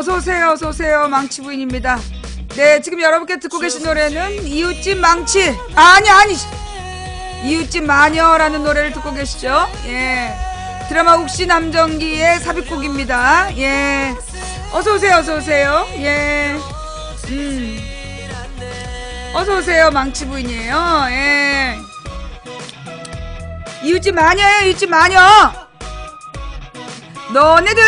어서오세요, 어서오세요. 망치부인입니다. 네, 지금 여러분께 듣고 계신 노래는 이웃집 망치. 아니. 이웃집 마녀라는 노래를 듣고 계시죠? 예. 드라마 욱시 남정기의 삽입곡입니다. 예. 어서오세요, 어서오세요. 예. 어서오세요, 망치부인이에요. 예. 이웃집 마녀예요, 이웃집 마녀. 너네들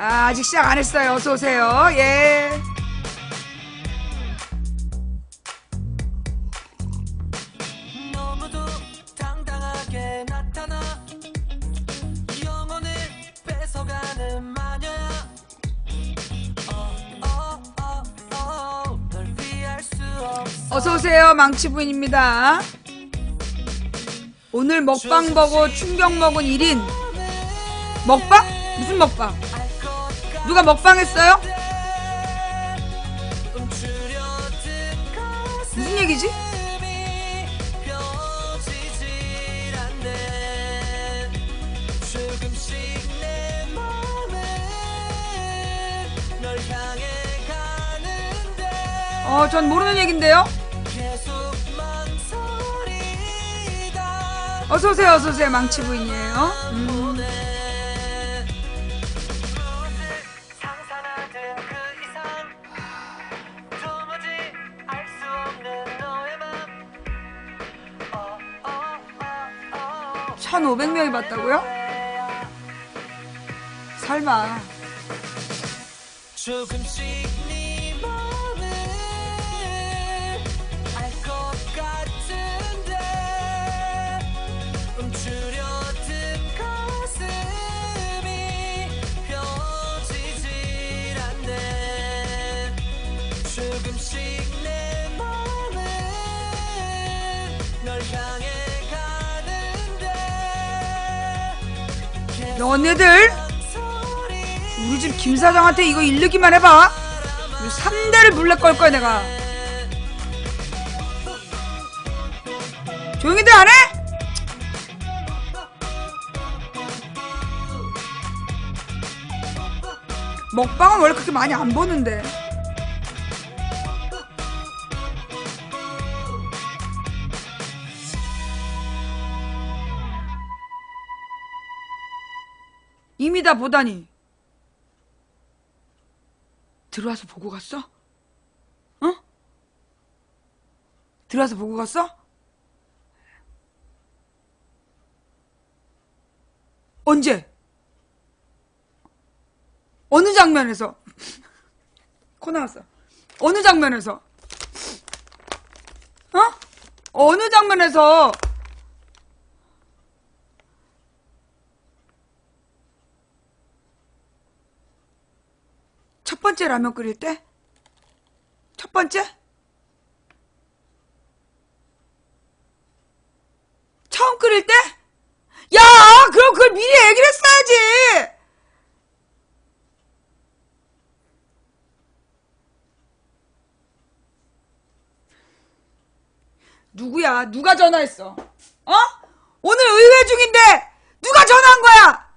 아직 시작 안 했어요. 어서오세요. 예. 너무도 당당하게 나타나 영혼을 뺏어가는 마녀야. 널 피할 수 없어. 어서오세요, 망치부인입니다. 오늘 먹방 보고 충격 먹은 1인. 먹방? 무슨 먹방? 누가 먹방 했어요? 무슨 얘기지? 전 모르는 얘긴데요? 어서오세요, 어서오세요, 망치부인이에요. 어, 1,500명이 봤다고요? 설마. 조금씩 네 맘을 알 것 같은데 움츠려든 가슴이 펴지질 않네. 조금씩 내 맘은 널 향해 가는데 너네들 우리 집 김 사장한테 이거 일르기만 해봐. 3대를 물레 걸 거야 내가. 조용히들 안 해? 먹방은 원래 그렇게 많이 안 보는데. 이미 다 보다니. 들어와서 보고 갔어? 어? 들어와서 보고 갔어? 언제? 어느 장면에서? 코 나왔어. 어느 장면에서? 어? 어느 장면에서? 첫 번째 라면 끓일 때? 첫 번째? 처음 끓일 때? 야, 그럼 그걸 미리 얘기를 했어야지! 누구야? 누가 전화했어? 어? 오늘 의회 중인데 누가 전화한 거야?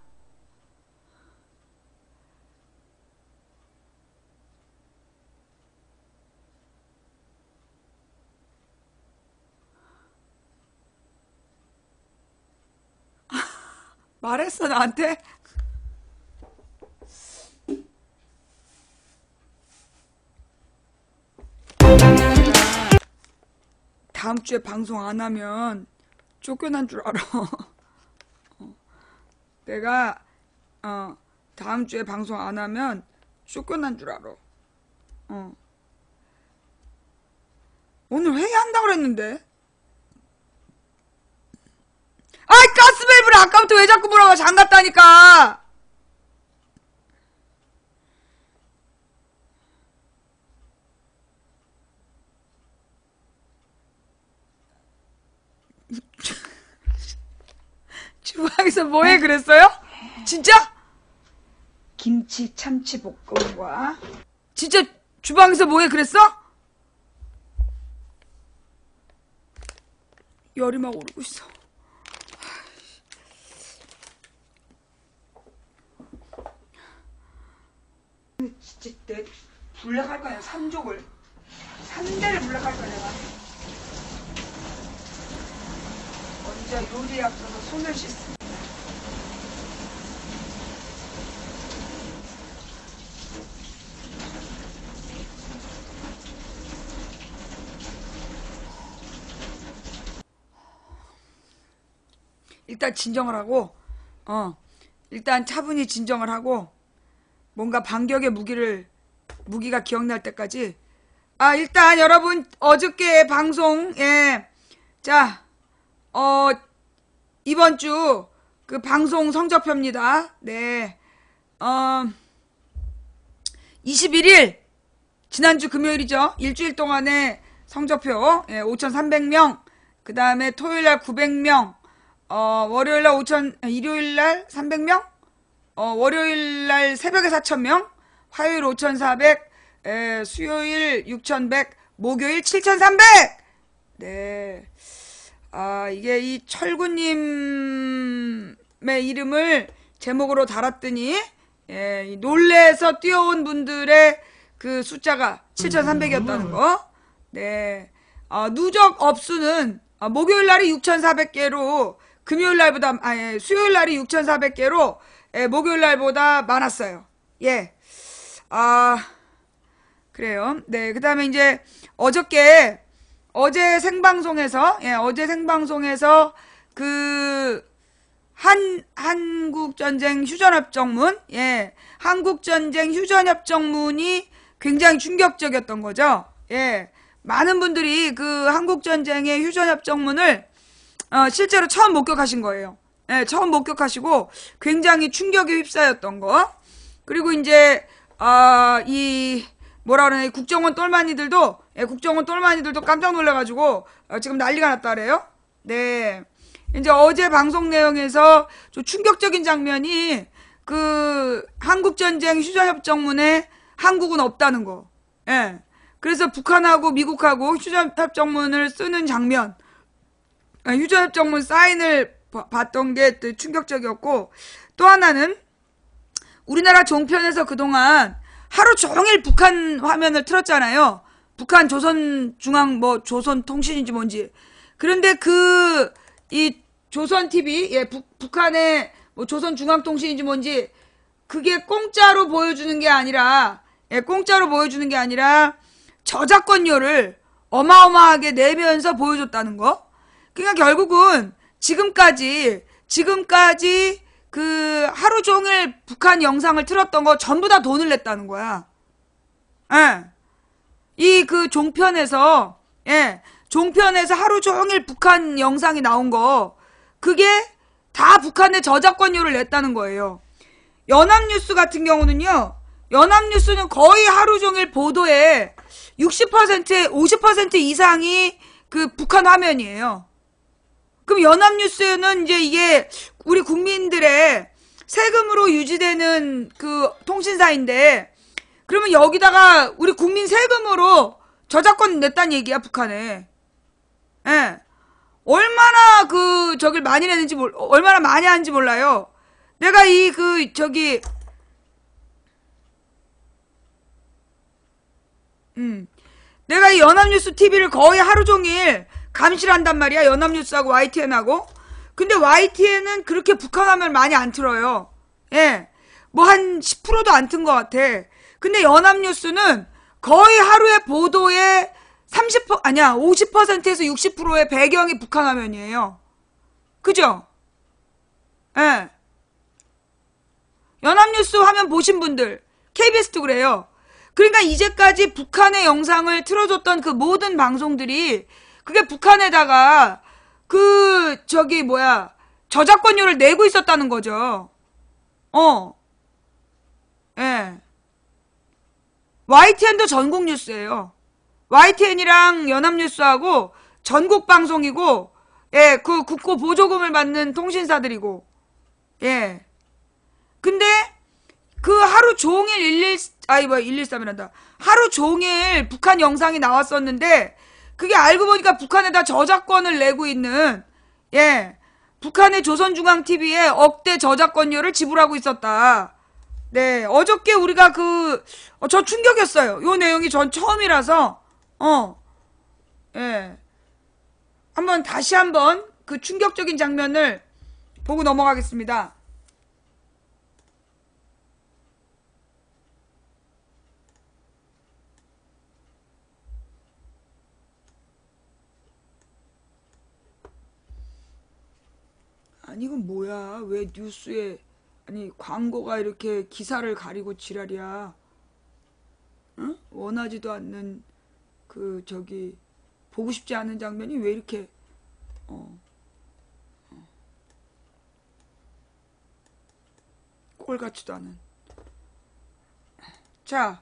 말했어 나한테? 다음 주에 방송 안 하면 쫓겨난 줄 알아. 내가 다음 주에 방송 안 하면 쫓겨난 줄 알아. 오늘 회의한다고 그랬는데. 아이, 가스밸브를 아까부터 왜 자꾸 물어봐. 잠갔다니까. 주방에서 뭐해 그랬어요? 진짜? 김치 참치 볶음과 진짜 주방에서 뭐해 그랬어? 열이 막 오르고 있어. 블랙할 거야. 3족을 3대를 블랙할 거야 내가. 먼저 요리에 앞서서 손을 씻습니다. 일단 진정을 하고 일단 차분히 진정을 하고 뭔가 반격의 무기가 기억날 때까지 일단 여러분 어저께 방송 자 이번 주 그 방송 성적표입니다. 네 21일 지난주 금요일이죠. 일주일 동안의 성적표 5,300명 그 다음에 토요일날 900명 월요일날 일요일날 300명 월요일날 새벽에 4,000명 화요일 5,400 수요일 6,100 목요일 7,300 네. 이게 이 철구님의 이름을 제목으로 달았더니 놀래서 뛰어온 분들의 그 숫자가 7,300이었다는 거. 네. 누적 업수는 목요일 날이 6,400개로 금요일 날보다 수요일 날이 6,400개로 목요일 날보다 많았어요. 예. 그래요. 네. 그다음에 이제 어제 생방송에서 그 한국전쟁 휴전협정문 한국전쟁 휴전협정문이 굉장히 충격적이었던 거죠. 예. 많은 분들이 그 한국전쟁의 휴전협정문을 실제로 처음 목격하신 거예요. 예, 처음 목격하시고 굉장히 충격에 휩싸였던 거. 그리고 이제 뭐라 그러나 국정원 똘마니들도 깜짝 놀라가지고 지금 난리가 났다 그래요. 네. 이제 어제 방송 내용에서 좀 충격적인 장면이 그 한국전쟁 휴전협정문에 한국은 없다는 거. 예. 그래서 북한하고 미국하고 휴전협정문을 쓰는 장면, 휴전협정문 사인을 봤던 게 충격적이었고, 또 하나는 우리나라 종편에서 그동안 하루 종일 북한 화면을 틀었잖아요. 북한 조선중앙 조선통신인지 뭔지. 그런데 이 조선TV, 북한의 조선중앙통신인지 뭔지, 그게 공짜로 보여주는 게 아니라 저작권료를 어마어마하게 내면서 보여줬다는 거. 그러니까 결국은 지금까지 그 하루 종일 북한 영상을 틀었던 거 전부 다 돈을 냈다는 거야. 이 그 종편에서 하루 종일 북한 영상이 나온 거, 그게 다 북한의 저작권료를 냈다는 거예요. 연합뉴스 같은 경우는요, 연합뉴스는 거의 하루 종일 보도에 50% 이상이 그 북한 화면이에요. 그럼 연합뉴스는 이제 이게 우리 국민들의 세금으로 유지되는 그 통신사인데, 그러면 여기다가 우리 국민 세금으로 저작권 냈단 얘기야, 북한에. 예. 얼마나 저길 많이 냈는지 얼마나 많이 하는지 몰라요. 내가 내가 이 연합뉴스 TV를 거의 하루 종일 감시를 한단 말이야. 연합뉴스하고 YTN하고. 근데 YTN은 그렇게 북한 화면을 많이 안 틀어요. 예. 한 10%도 안 튼 것 같아. 근데 연합뉴스는 거의 하루에 보도에 50%에서 60%의 배경이 북한 화면이에요. 그죠? 예. 연합뉴스 화면 보신 분들, KBS도 그래요. 그러니까 이제까지 북한의 영상을 틀어줬던 그 모든 방송들이 그게 북한에다가 저작권료를 내고 있었다는 거죠. 예. YTN도 전국 뉴스예요. YTN이랑 연합뉴스하고 전국 방송이고, 예, 그 국고 보조금을 받는 통신사들이고, 예. 근데 그 하루 종일 113이란다. 하루 종일 북한 영상이 나왔었는데, 그게 알고 보니까 북한에다 저작권을 내고 있는, 북한의 조선중앙TV에 억대 저작권료를 지불하고 있었다. 네, 어저께 우리가 저 충격이었어요. 요 내용이 전 처음이라서, 예. 다시 한번 그 충격적인 장면을 보고 넘어가겠습니다. 아니, 이건 뭐야? 왜 뉴스에, 아니, 광고가 이렇게 기사를 가리고 지랄이야? 응? 원하지도 않는, 보고 싶지 않은 장면이 왜 이렇게, 꼴 같지도 않은. 자,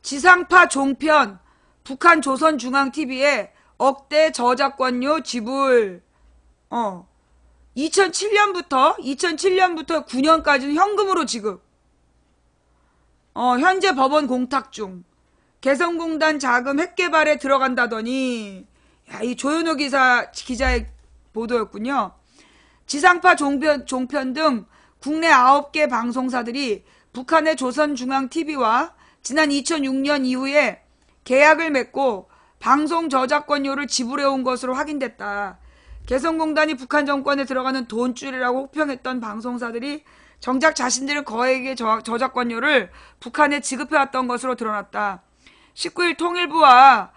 지상파 종편, 북한 조선중앙TV에 억대 저작권료 지불, 2007년부터 9년까지는 현금으로 지급. 현재 법원 공탁 중. 개성공단 자금 핵개발에 들어간다더니, 야, 이 조현호 기자의 보도였군요. 지상파 종편 등 국내 9개 방송사들이 북한의 조선중앙TV와 지난 2006년 이후에 계약을 맺고 방송 저작권료를 지불해온 것으로 확인됐다. 개성공단이 북한 정권에 들어가는 돈줄이라고 호평했던 방송사들이 정작 자신들의 거액의 저작권료를 북한에 지급해왔던 것으로 드러났다. 19일 통일부와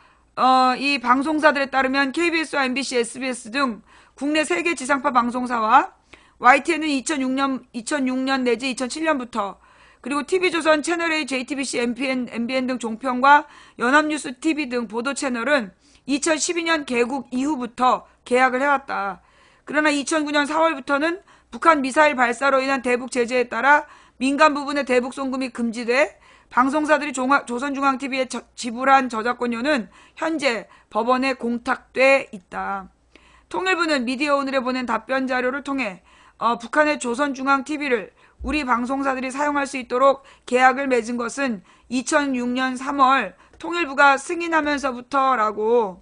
이 방송사들에 따르면 KBS와 MBC, SBS 등 국내 3개 지상파 방송사와 YTN은 2006년 내지 2007년부터 그리고 TV조선, 채널A, JTBC, MBN 등 종편과 연합뉴스 TV 등 보도 채널은 2012년 개국 이후부터 계약을 해왔다. 그러나 2009년 4월부터는 북한 미사일 발사로 인한 대북 제재에 따라 민간 부분의 대북 송금이 금지돼 방송사들이 조선중앙TV에 지불한 저작권료는 현재 법원에 공탁돼 있다. 통일부는 미디어오늘에 보낸 답변 자료를 통해 북한의 조선중앙TV를 우리 방송사들이 사용할 수 있도록 계약을 맺은 것은 2006년 3월 통일부가 승인하면서부터라고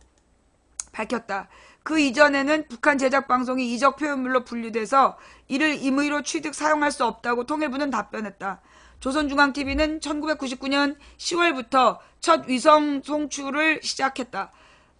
밝혔다. 그 이전에는 북한 제작 방송이 이적 표현물로 분류돼서 이를 임의로 취득 사용할 수 없다고 통일부는 답변했다. 조선중앙TV는 1999년 10월부터 첫 위성 송출을 시작했다.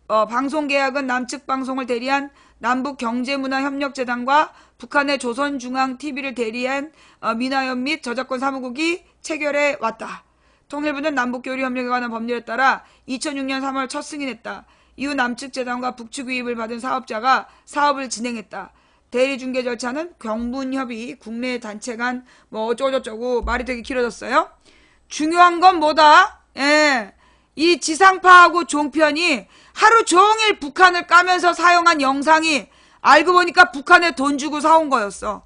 방송 계약은 남측 방송을 대리한 남북경제문화협력재단과 북한의 조선중앙TV를 대리한 민화협 및 저작권 사무국이 체결해 왔다. 통일부는 남북교류협력에 관한 법률에 따라 2006년 3월 첫 승인했다. 이후 남측 재단과 북측 위임을 받은 사업자가 사업을 진행했다. 대리중개 절차는 경분협의, 국내 단체 간 어쩌고저쩌고 말이 되게 길어졌어요. 중요한 건 뭐다? 예, 이 지상파하고 종편이 하루 종일 북한을 까면서 사용한 영상이 알고 보니까 북한에 돈 주고 사온 거였어.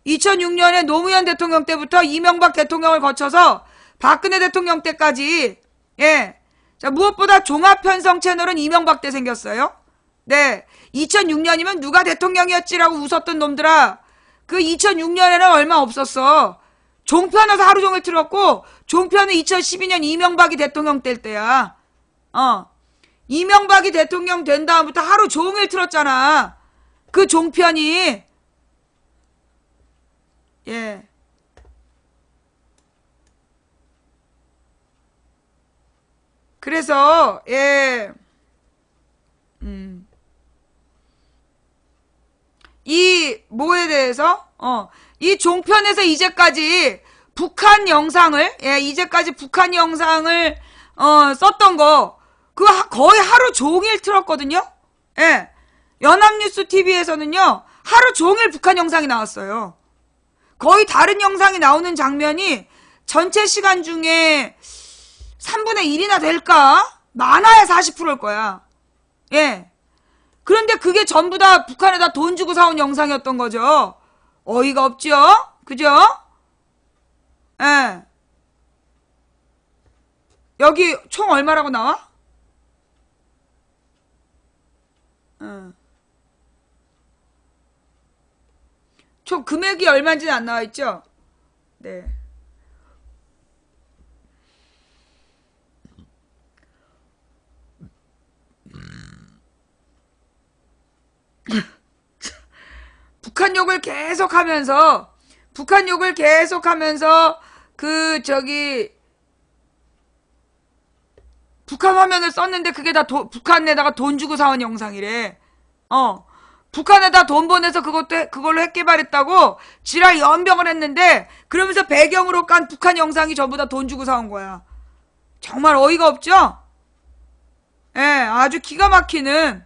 2006년에 노무현 대통령 때부터 이명박 대통령을 거쳐서 박근혜 대통령 때까지, 예. 자, 무엇보다 종합편성 채널은 이명박 때 생겼어요. 네. 2006년이면 누가 대통령이었지라고 웃었던 놈들아. 그 2006년에는 얼마 없었어. 종편에서 하루 종일 틀었고, 종편은 2012년 이명박이 대통령 될 때야. 이명박이 대통령 된 다음부터 하루 종일 틀었잖아. 그 종편이. 예. 그래서, 예. 이 뭐에 대해서 이 종편에서 이제까지 북한 영상을 썼던 거 그거 거의 하루 종일 틀었거든요. 예. 연합뉴스 TV에서는요 하루 종일 북한 영상이 나왔어요. 거의 다른 영상이 나오는 장면이 전체 시간 중에 3분의 1이나 될까? 많아야 40%일 거야. 예. 그런데 그게 전부 다 북한에다 돈 주고 사온 영상이었던 거죠. 어이가 없죠? 그죠? 예. 여기 총 얼마라고 나와? 총 금액이 얼마인지는 안 나와 있죠? 네. 북한 욕을 계속 하면서 북한 욕을 계속하면서 북한 화면을 썼는데 그게 다 북한에다가 돈 주고 사온 영상이래. 북한에다 돈 보내서 그걸로 핵 개발했다고 지랄 연병을 했는데, 그러면서 배경으로 깐 북한 영상이 전부 다 돈 주고 사온 거야. 정말 어이가 없죠? 예, 아주 기가 막히는.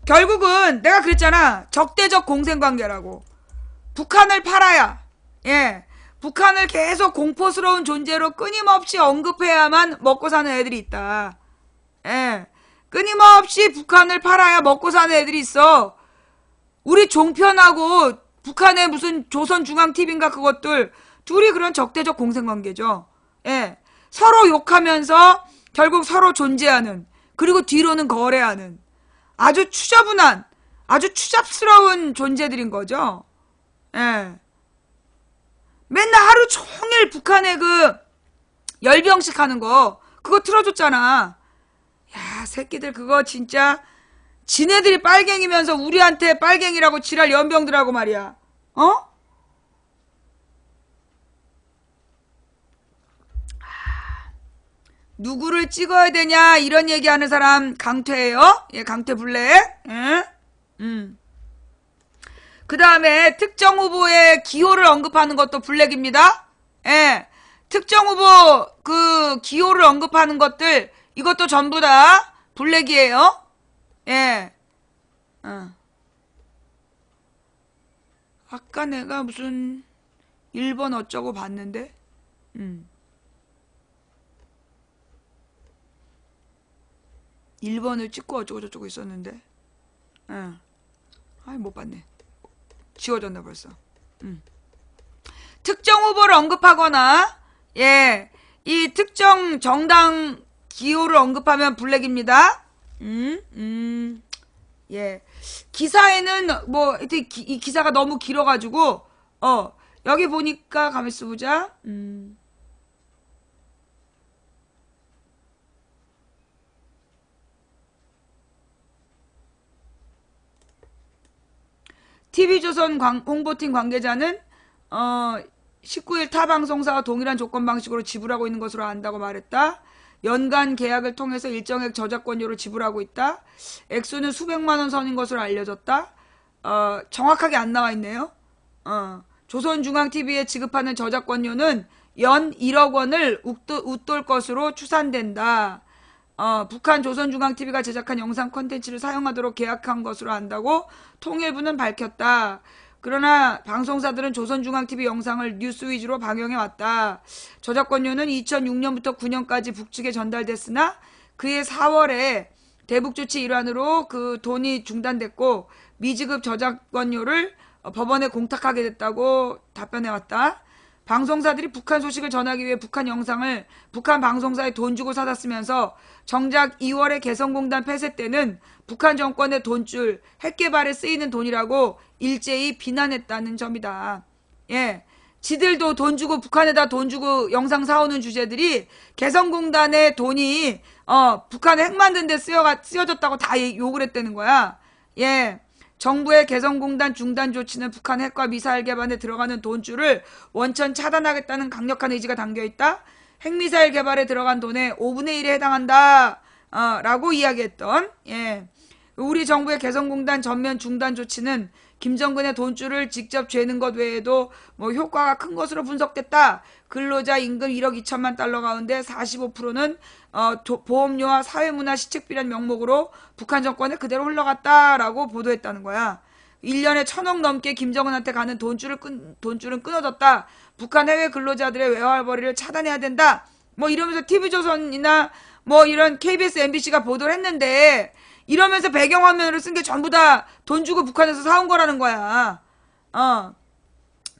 결국은 내가 그랬잖아. 적대적 공생관계라고. 북한을 팔아야, 북한을 계속 공포스러운 존재로 끊임없이 언급해야만 먹고 사는 애들이 있다. 끊임없이 북한을 팔아야 먹고 사는 애들이 있어. 우리 종편하고 북한의 무슨 조선중앙TV인가 그것들 둘이 그런 적대적 공생관계죠. 서로 욕하면서 결국 서로 존재하는, 그리고 뒤로는 거래하는 아주 추저분한, 아주 추잡스러운 존재들인 거죠. 맨날 하루 종일 북한의 그 열병식 하는 거 그거 틀어줬잖아. 야, 새끼들 그거 진짜 지네들이 빨갱이면서 우리한테 빨갱이라고 지랄 연병들하고 말이야. 누구를 찍어야 되냐 이런 얘기하는 사람 강퇴예요. 강퇴블랙. 그 다음에 특정 후보의 기호를 언급하는 것도 블랙입니다. 특정 후보 그 기호를 언급하는 것들 이것도 전부 다 블랙이에요. 아까 내가 무슨 1번 어쩌고 봤는데 1번을 찍고 어쩌고 저쩌고 있었는데 아이 못 봤네. 지워졌나 벌써. 특정 후보를 언급하거나 이 특정 정당 기호를 언급하면 블랙입니다. 기사에는 뭐 이 기사가 너무 길어가지고 여기 보니까 가만있어 보자. TV조선 홍보팀 관계자는 19일 타 방송사와 동일한 조건 방식으로 지불하고 있는 것으로 안다고 말했다. 연간 계약을 통해서 일정액 저작권료를 지불하고 있다. 액수는 수백만 원 선인 것으로 알려졌다. 정확하게 안 나와 있네요. 조선중앙TV에 지급하는 저작권료는 연 1억 원을 웃돌 것으로 추산된다. 북한 조선중앙TV가 제작한 영상 콘텐츠를 사용하도록 계약한 것으로 안다고 통일부는 밝혔다. 그러나 방송사들은 조선중앙TV 영상을 뉴스 위주로 방영해왔다. 저작권료는 2006년부터 9년까지 북측에 전달됐으나 그해 4월에 대북조치 일환으로 그 돈이 중단됐고 미지급 저작권료를 법원에 공탁하게 됐다고 답변해왔다. 방송사들이 북한 소식을 전하기 위해 북한 영상을 북한 방송사에 돈 주고 사다 쓰면서 정작 2월에 개성공단 폐쇄 때는 북한 정권의 돈줄, 핵개발에 쓰이는 돈이라고 일제히 비난했다는 점이다. 지들도 돈 주고 북한에다 돈 주고 영상 사오는 주제들이 개성공단의 돈이 북한에 핵 만든 데 쓰여졌다고 다 욕을 했다는 거야. 정부의 개성공단 중단 조치는 북한 핵과 미사일 개발에 들어가는 돈줄을 원천 차단하겠다는 강력한 의지가 담겨있다. 핵미사일 개발에 들어간 돈의 5분의 1에 해당한다. 라고 이야기했던 우리 정부의 개성공단 전면 중단 조치는 김정근의 돈줄을 직접 죄는 것 외에도 뭐 효과가 큰 것으로 분석됐다. 근로자 임금 1억 2천만 달러 가운데 45%는 보험료와 사회문화 시책비란 명목으로 북한 정권에 그대로 흘러갔다라고 보도했다는 거야. 1년에 1,000억 넘게 김정은한테 가는 돈줄은 끊어졌다. 북한 해외 근로자들의 외화벌이를 차단해야 된다. 뭐 이러면서 TV조선이나 뭐 이런 KBS, MBC가 보도를 했는데 이러면서 배경화면으로 쓴 게 전부 다 돈 주고 북한에서 사온 거라는 거야.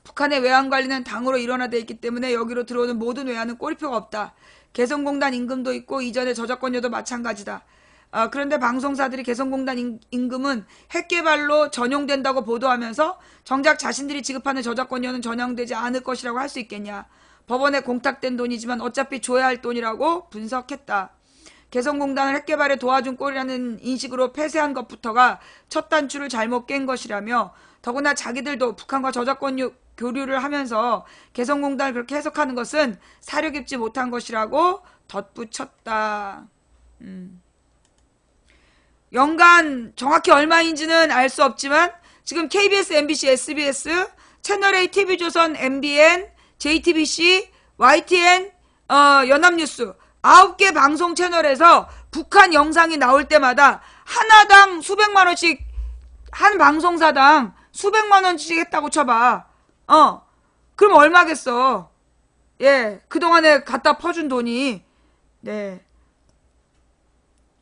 북한의 외환 관리는 당으로 일원화되어 있기 때문에 여기로 들어오는 모든 외환은 꼬리표가 없다. 개성공단 임금도 있고 이전의 저작권료도 마찬가지다. 그런데 방송사들이 개성공단 임금은 핵개발로 전용된다고 보도하면서 정작 자신들이 지급하는 저작권료는 전용되지 않을 것이라고 할 수 있겠냐. 법원에 공탁된 돈이지만 어차피 줘야 할 돈이라고 분석했다. 개성공단을 핵개발에 도와준 꼴이라는 인식으로 폐쇄한 것부터가 첫 단추를 잘못 깬 것이라며, 더구나 자기들도 북한과 저작권 교류를 하면서 개성공단을 그렇게 해석하는 것은 사려 깊지 못한 것이라고 덧붙였다. 연간 정확히 얼마인지는 알 수 없지만 지금 KBS, MBC, SBS, 채널A, TV조선, MBN, JTBC, YTN, 연합뉴스 9개 방송 채널에서 북한 영상이 나올 때마다 하나당 수백만 원씩, 한 방송사당 수백만 원씩 했다고 쳐봐. 그럼 얼마겠어? 예, 그동안에 갖다 퍼준 돈이. 네.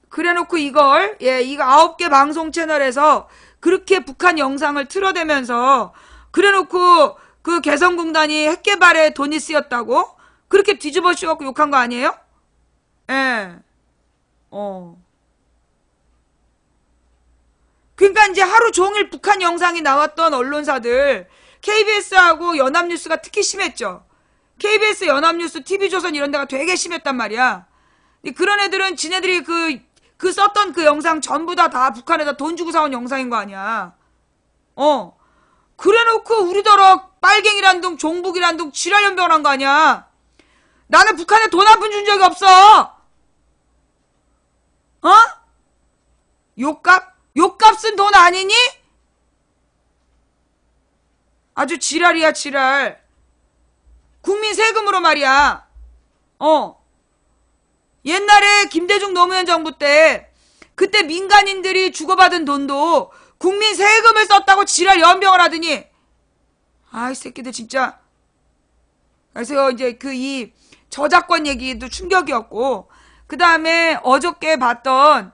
그래 놓고 이걸, 예, 이거 9개 방송 채널에서 그렇게 북한 영상을 틀어대면서, 그래 놓고 그 개성공단이 핵개발에 돈이 쓰였다고? 그렇게 뒤집어 씌워갖고 욕한 거 아니에요? 예. 그러니까 이제 하루 종일 북한 영상이 나왔던 언론사들, KBS하고 연합뉴스가 특히 심했죠. KBS, 연합뉴스, TV조선 이런 데가 되게 심했단 말이야. 그런 애들은 지네들이 그 썼던 그 영상 전부 다 북한에다 돈 주고 사온 영상인 거 아니야. 그래 놓고 우리더러 빨갱이란 둥, 종북이란 둥, 지랄연병을 한 거 아니야. 나는 북한에 돈 한 푼 준 적이 없어. 욕값은 돈 아니니? 아주 지랄이야, 지랄. 국민 세금으로 말이야. 옛날에 김대중 노무현 정부 때 그때 민간인들이 주고받은 돈도 국민 세금을 썼다고 지랄 연병을 하더니, 아이 새끼들 진짜. 그래서 이제 이 저작권 얘기도 충격이었고, 그 다음에 어저께 봤던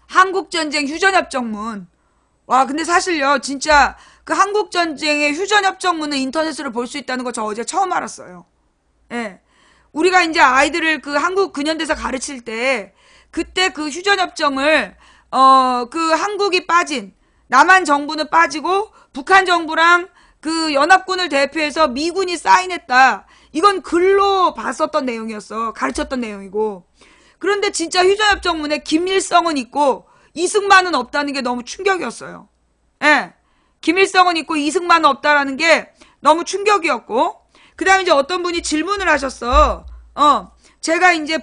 한국전쟁 휴전협정문. 와, 근데 사실요, 진짜 그 한국전쟁의 휴전협정문을 인터넷으로 볼 수 있다는 거 저 어제 처음 알았어요. 예. 우리가 이제 아이들을 그 한국 근현대사 가르칠 때, 그때 그 휴전협정을, 그 한국이 빠진, 남한 정부는 빠지고, 북한 정부랑 그 연합군을 대표해서 미군이 사인했다. 이건 글로 봤었던 내용이었어. 가르쳤던 내용이고. 그런데 진짜 휴전협정문에 김일성은 있고, 이승만은 없다는 게 너무 충격이었어요. 예. 김일성은 있고, 이승만은 없다라는 게 너무 충격이었고, 그 다음에 이제 어떤 분이 질문을 하셨어. 제가 이제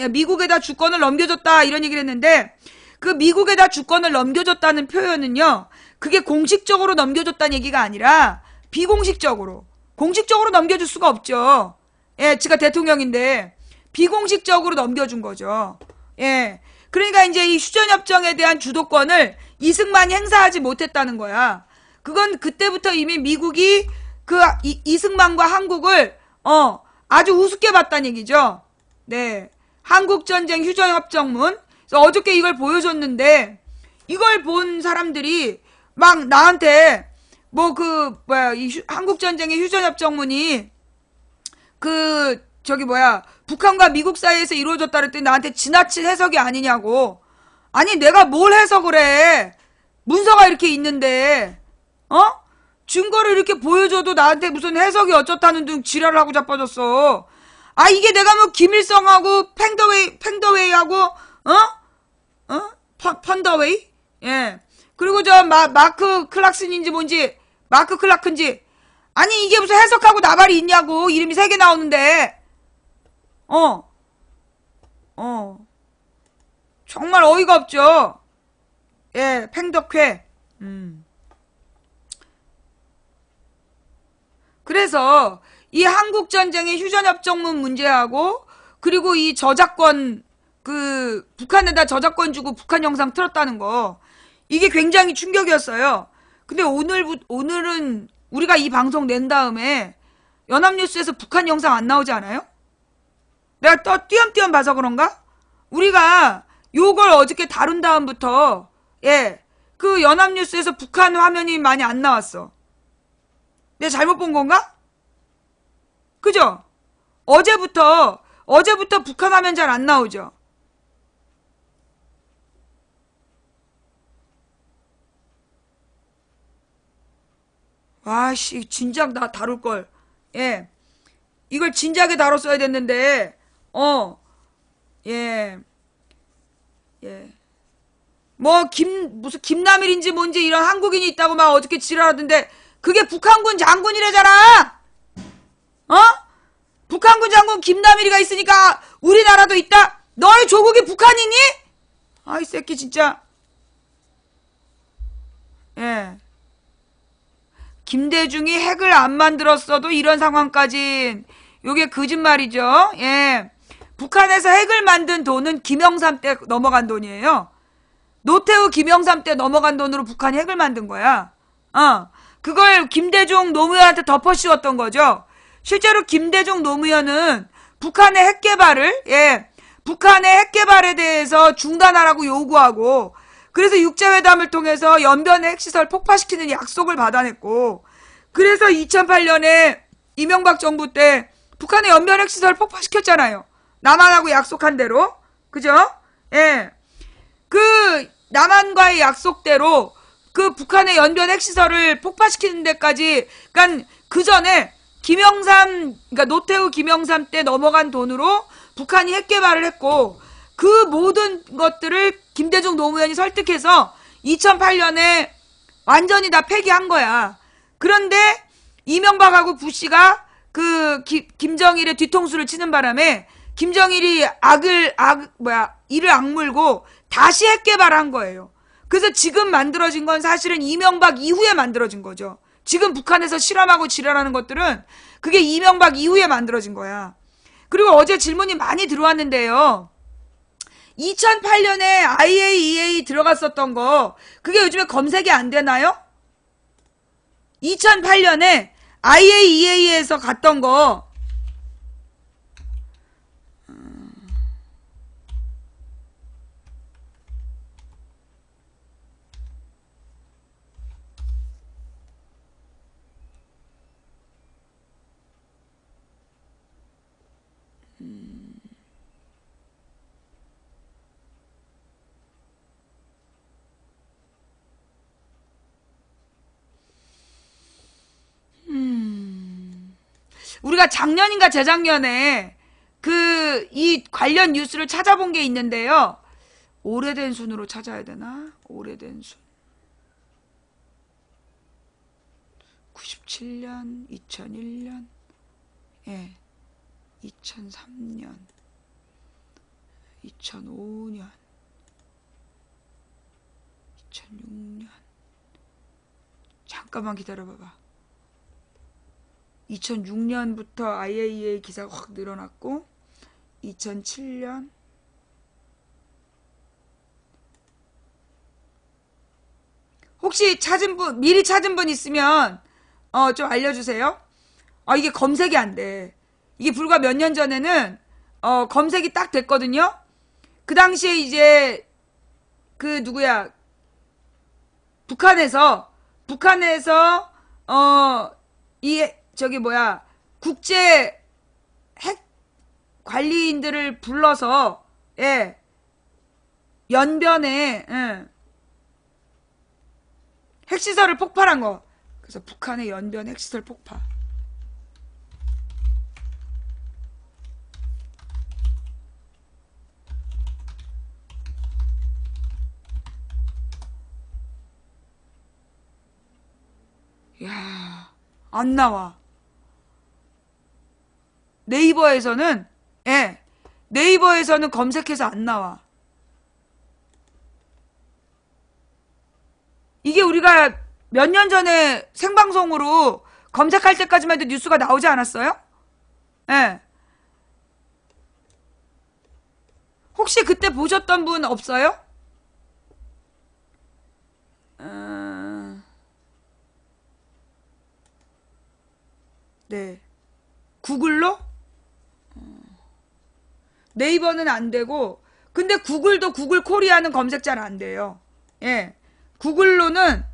미국에다 주권을 넘겨줬다, 이런 얘기를 했는데, 그 미국에다 주권을 넘겨줬다는 표현은요, 그게 공식적으로 넘겨줬다는 얘기가 아니라, 비공식적으로. 공식적으로 넘겨줄 수가 없죠. 예, 제가 대통령인데, 비공식적으로 넘겨준 거죠. 예. 그러니까 이제 이 휴전협정에 대한 주도권을 이승만이 행사하지 못했다는 거야. 그건 그때부터 이미 미국이 이승만과 한국을 아주 우습게 봤다는 얘기죠. 네. 한국전쟁 휴전협정문. 그래서 어저께 이걸 보여줬는데, 이걸 본 사람들이 막 나한테 이 한국전쟁의 휴전협정문이 북한과 미국 사이에서 이루어졌다 그랬더니 나한테 지나친 해석이 아니냐고. 아니, 내가 뭘 해석을 해? 문서가 이렇게 있는데, 증거를 이렇게 보여줘도 나한테 무슨 해석이 어쩌다는 등 지랄을 하고 자빠졌어. 아, 이게 내가 뭐 김일성하고 팽더웨이하고 펀더웨이? 예. 그리고 마크 클락슨인지 뭔지, 마크 클라크인지. 아니, 이게 무슨 해석하고 나발이 있냐고. 이름이 3개 나오는데. 정말 어이가 없죠. 예, 팽덕회. 그래서 이 한국전쟁의 휴전협정문 문제하고, 그리고 이 저작권, 북한에다 저작권 주고 북한 영상 틀었다는 거, 이게 굉장히 충격이었어요. 근데 오늘은 우리가 이 방송 낸 다음에 연합뉴스에서 북한 영상 안 나오지 않아요? 내가 또 띄엄띄엄 봐서 그런가? 우리가 요걸 어저께 다룬 다음부터, 예, 그 연합뉴스에서 북한 화면이 많이 안 나왔어. 내가 잘못 본 건가? 그죠? 어제부터 북한 화면 잘 안 나오죠? 와씨, 진작 나 다룰걸. 예. 이걸 진작에 다뤘어야 됐는데, 예, 예. 뭐, 무슨 김남일인지 뭔지 이런 한국인이 있다고 막 어저께 지랄하던데, 그게 북한군 장군이래잖아! 어? 북한군 장군 김남일이가 있으니까 우리나라도 있다? 너희 조국이 북한이니? 아이, 새끼, 진짜. 예. 김대중이 핵을 안 만들었어도 이런 상황까진, 요게 거짓말이죠. 예. 북한에서 핵을 만든 돈은 김영삼 때 넘어간 돈이에요. 노태우 김영삼 때 넘어간 돈으로 북한이 핵을 만든 거야. 그걸 김대중 노무현한테 덮어씌웠던 거죠. 실제로 김대중 노무현은 북한의 핵 개발을, 북한의 핵 개발에 대해서 중단하라고 요구하고, 그래서 육제회담을 통해서 연변의 핵시설 폭파시키는 약속을 받아냈고, 그래서 2008년에 이명박 정부 때 북한의 연변 핵시설 폭파시켰잖아요. 남한하고 약속한 대로. 그죠? 예. 그 남한과의 약속대로 그 북한의 연변 핵시설을 폭파시키는 데까지, 그러니까 그 전에 그러니까 노태우 김영삼 때 넘어간 돈으로 북한이 핵 개발을 했고, 그 모든 것들을 김대중 노무현이 설득해서 2008년에 완전히 다 폐기한 거야. 그런데 이명박하고 부시가 그 김정일의 뒤통수를 치는 바람에 김정일이 이를 악물고 다시 핵 개발한 거예요. 그래서 지금 만들어진 건 사실은 이명박 이후에 만들어진 거죠. 지금 북한에서 실험하고 지랄하는 것들은 그게 이명박 이후에 만들어진 거야. 그리고 어제 질문이 많이 들어왔는데요. 2008년에 IAEA 들어갔었던 거, 그게 요즘에 검색이 안 되나요? 2008년에 IAEA에서 갔던 거, 우리가 작년인가 재작년에 이 관련 뉴스를 찾아본 게 있는데요. 오래된 순으로 찾아야 되나? 오래된 순. 97년, 2001년, 2003년, 2005년, 2006년. 잠깐만 기다려봐봐. 2006년부터 IAEA 기사가 확 늘어났고, 2007년, 혹시 미리 찾은 분 있으면 좀 알려주세요. 이게 검색이 안 돼. 이게 불과 몇 년 전에는 검색이 딱 됐거든요. 그 당시에 이제 누구야, 북한에서 국제 핵 관리인들을 불러서, 연변에, 핵시설을 폭발한 거. 그래서 북한의 연변 핵시설 폭파. 야, 안 나와. 네이버에서는 검색해서 안 나와. 이게 우리가 몇 년 전에 생방송으로 검색할 때까지만 해도 뉴스가 나오지 않았어요? 혹시 그때 보셨던 분 없어요? 네. 구글로? 네이버는 안 되고, 근데 구글도 구글 코리아는 검색 잘 안 돼요. 구글로는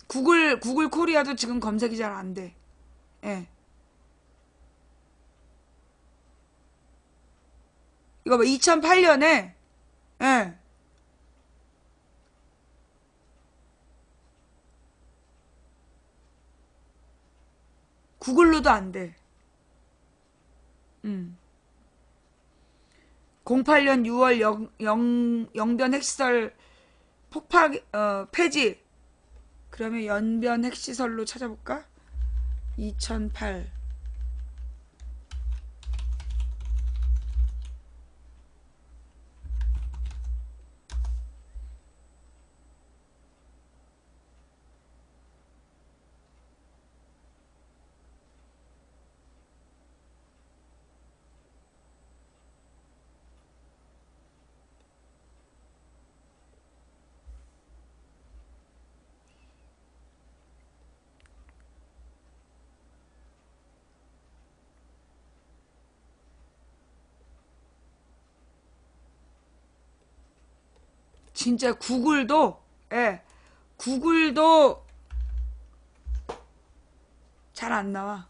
구글 코리아도 지금 검색이 잘 안 돼. 예. 이거 뭐 2008년에 예. 구글로도 안 돼. 08년 6월 영변 핵시설 폭파 폐지. 그러면 연변 핵시설로 찾아볼까? 2008. 진짜 구글도 잘 안 나와.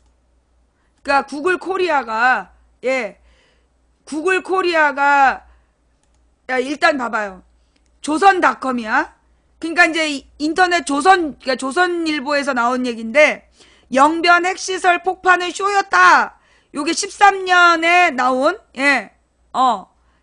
그러니까 구글 코리아가 야 일단 봐봐요. 조선닷컴이야. 그러니까 이제 인터넷 그러니까 조선일보에서 나온 얘기인데 영변 핵시설 폭파는 쇼였다. 요게 13년에 나온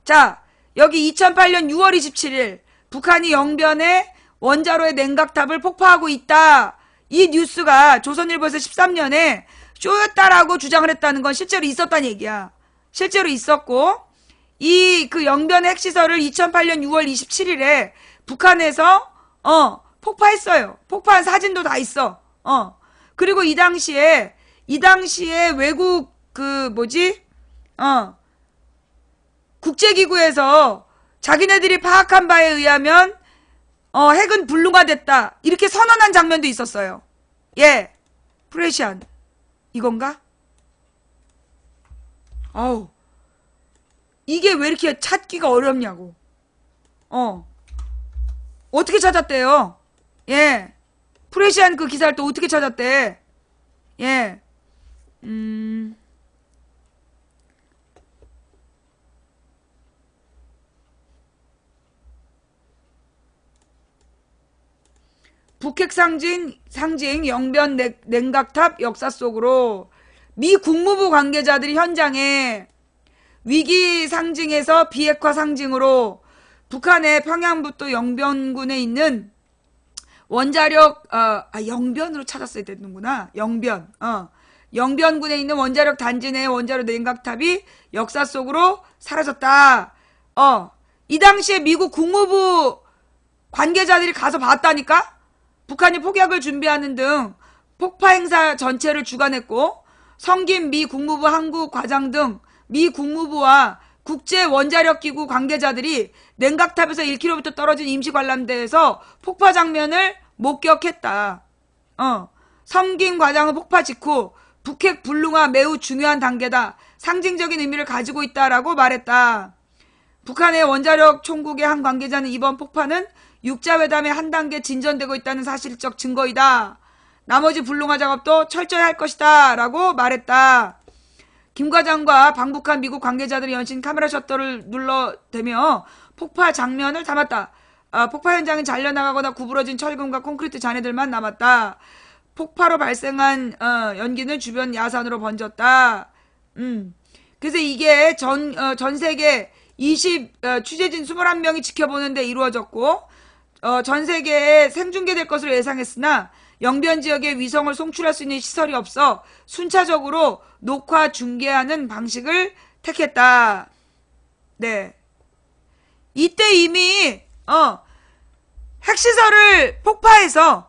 자 여기 2008년 6월 27일 북한이 영변에 원자로의 냉각탑을 폭파하고 있다. 이 뉴스가 조선일보에서 13년에 쇼였다라고 주장을 했다는 건 실제로 있었다는 얘기야. 실제로 있었고 이 그 영변 핵시설을 2008년 6월 27일에 북한에서 폭파했어요. 폭파한 사진도 다 있어. 그리고 이 당시에 외국 국제기구에서 자기네들이 파악한 바에 의하면 핵은 불능화됐다. 이렇게 선언한 장면도 있었어요. 예. 프레시안. 이건가? 아우. 이게 왜 이렇게 찾기가 어렵냐고. 어떻게 찾았대요? 예. 프레시안 그 기사를 또 어떻게 찾았대? 예. 북핵 상징 영변 냉각탑 역사 속으로 미 국무부 관계자들이 현장에 위기 상징에서 비핵화 상징으로 북한의 평양북도 영변군에 있는 원자력 영변으로 찾았어야 되는구나. 영변군에 있는 원자력 단지 내 원자력 냉각탑이 역사 속으로 사라졌다. 이 당시에 미국 국무부 관계자들이 가서 봤다니까? 북한이 폭약을 준비하는 등 폭파 행사 전체를 주관했고 성김 미 국무부 한국 과장 등 미 국무부와 국제 원자력 기구 관계자들이 냉각탑에서 1km 떨어진 임시 관람대에서 폭파 장면을 목격했다. 성김 과장은 폭파 직후 북핵 불능화 매우 중요한 단계다. 상징적인 의미를 가지고 있다라고 말했다. 북한의 원자력 총국의 한 관계자는 이번 폭파는 육자회담의 한 단계 진전되고 있다는 사실적 증거이다. 나머지 불능화 작업도 철저히 할 것이다. 라고 말했다. 김 과장과 방북한 미국 관계자들이 연신 카메라 셔터를 눌러대며 폭파 장면을 담았다. 폭파 현장이 잘려나가거나 구부러진 철근과 콘크리트 잔해들만 남았다. 폭파로 발생한 연기는 주변 야산으로 번졌다. 그래서 이게 전 세계 취재진 21명이 지켜보는 데 이루어졌고 전 세계에 생중계될 것으로 예상했으나 영변 지역에 위성을 송출할 수 있는 시설이 없어 순차적으로 녹화 중계하는 방식을 택했다. 네. 이때 이미 핵시설을 폭파해서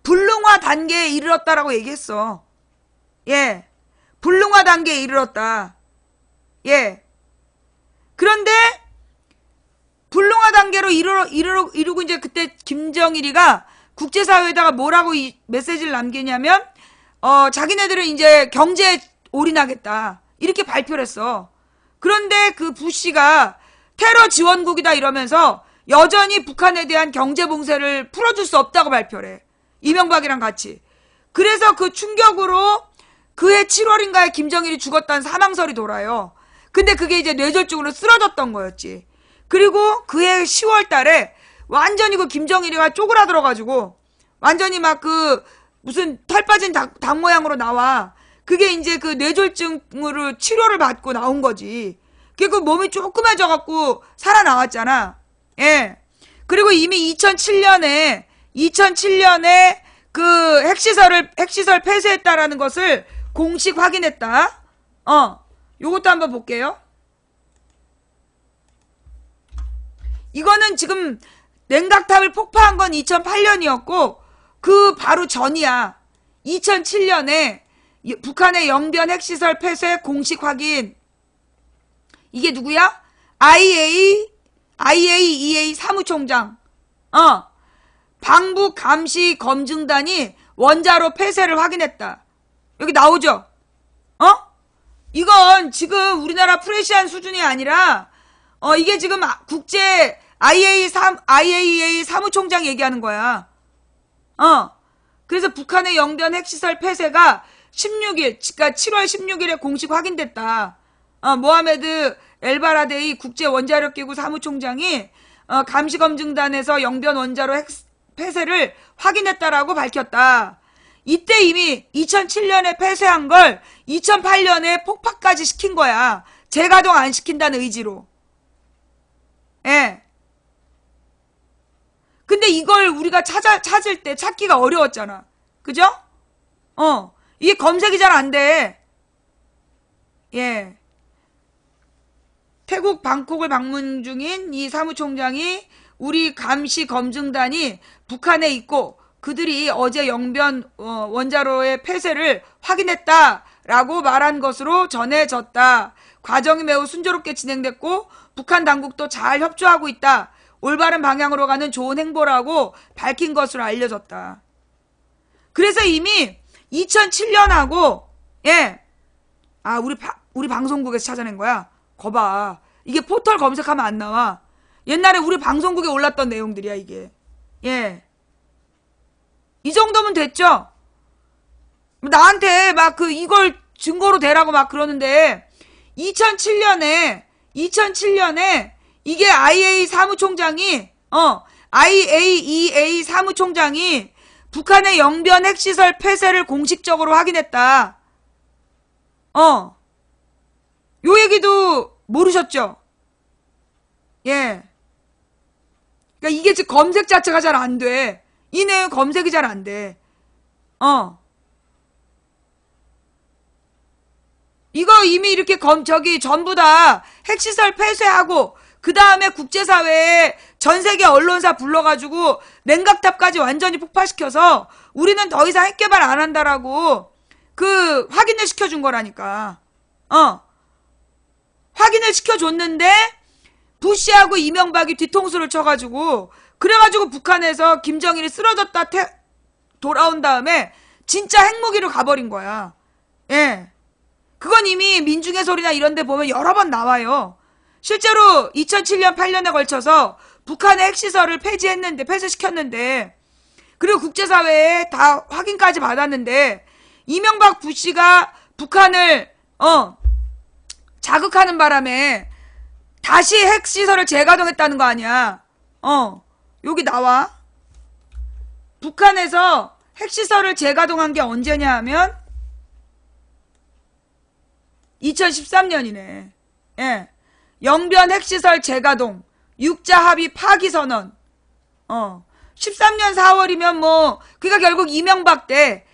불능화 단계에 이르렀다라고 얘기했어. 예. 불능화 단계에 이르렀다. 예. 그런데 불능화 단계로 이루고 이제 그때 김정일이가 국제사회에다가 뭐라고 이 메시지를 남기냐면 자기네들은 이제 경제에 올인하겠다. 이렇게 발표를 했어. 그런데 그 부시가 테러 지원국이다 이러면서 여전히 북한에 대한 경제 봉쇄를 풀어줄 수 없다고 발표를 해. 이명박이랑 같이. 그래서 그 충격으로 그해 7월인가에 김정일이 죽었다는 사망설이 돌아요. 근데 그게 이제 뇌졸중으로 쓰러졌던 거였지. 그리고 그해 10월 달에 완전히 그 김정일이가 쪼그라들어가지고 완전히 막 그 무슨 털 빠진 닭 모양으로 나와. 그게 이제 그 뇌졸중으로 치료를 받고 나온 거지. 그게 그 몸이 조그매져갖고 살아나왔잖아. 예. 그리고 이미 2007년에 그 핵시설 폐쇄했다라는 것을 공식 확인했다. 요것도 한번 볼게요. 이거는 지금 냉각탑을 폭파한 건 2008년이었고 그 바로 전이야. 2007년에 북한의 영변 핵시설 폐쇄 공식 확인. 이게 누구야? IAEA 사무총장. 방북 감시 검증단이 원자로 폐쇄를 확인했다. 여기 나오죠? 이건 지금 우리나라 프레시안 수준이 아니라 이게 지금 국제 IAEA 사무총장 얘기하는 거야. 그래서 북한의 영변 핵시설 폐쇄가 16일, 그러니까 7월 16일에 공식 확인됐다. 모하메드 엘바라데이 국제 원자력기구 사무총장이 감시검증단에서 영변 원자로 핵 폐쇄를 확인했다라고 밝혔다. 이때 이미 2007년에 폐쇄한 걸 2008년에 폭파까지 시킨 거야. 재가동 안 시킨다는 의지로. 예. 근데 이걸 우리가 찾을 때 찾기가 어려웠잖아. 그죠? 이게 검색이 잘 안 돼. 예. 태국 방콕을 방문 중인 이 사무총장이 우리 감시 검증단이 북한에 있고 그들이 어제 영변 원자로의 폐쇄를 확인했다라고 말한 것으로 전해졌다. 과정이 매우 순조롭게 진행됐고 북한 당국도 잘 협조하고 있다. 올바른 방향으로 가는 좋은 행보라고 밝힌 것으로 알려졌다. 그래서 이미 2007년하고 예. 우리 방송국에서 찾아낸 거야. 거봐. 이게 포털 검색하면 안 나와. 옛날에 우리 방송국에 올랐던 내용들이야 이게. 예. 이 정도면 됐죠? 나한테 막 이걸 증거로 대라고 막 그러는데 2007년에 이게 IAEA 사무총장이 북한의 영변 핵시설 폐쇄를 공식적으로 확인했다. 요 얘기도 모르셨죠? 예. 그러니까 이게 지금 검색 자체가 잘 안 돼. 이 내용 검색이 잘 안 돼. 이거 이미 이렇게 전부 다 핵시설 폐쇄하고 그 다음에 국제사회에 전 세계 언론사 불러가지고 냉각탑까지 완전히 폭파시켜서 우리는 더 이상 핵 개발 안 한다라고 확인을 시켜준 거라니까. 확인을 시켜줬는데 부시하고 이명박이 뒤통수를 쳐가지고 그래가지고 북한에서 김정일이 쓰러졌다 돌아온 다음에 진짜 핵무기로 가버린 거야. 예. 그건 이미 민중의 소리나 이런 데 보면 여러 번 나와요. 실제로 2007년 8년에 걸쳐서 북한의 핵시설을 폐쇄시켰는데 그리고 국제사회에 다 확인까지 받았는데 이명박 부시가 북한을 자극하는 바람에 다시 핵시설을 재가동했다는 거 아니야. 여기 나와. 북한에서 핵시설을 재가동한 게 언제냐 하면 2013년이네. 예. 영변 핵시설 재가동 6자 합의 파기 선언. 13년 4월이면 그러니까 결국 이명박 때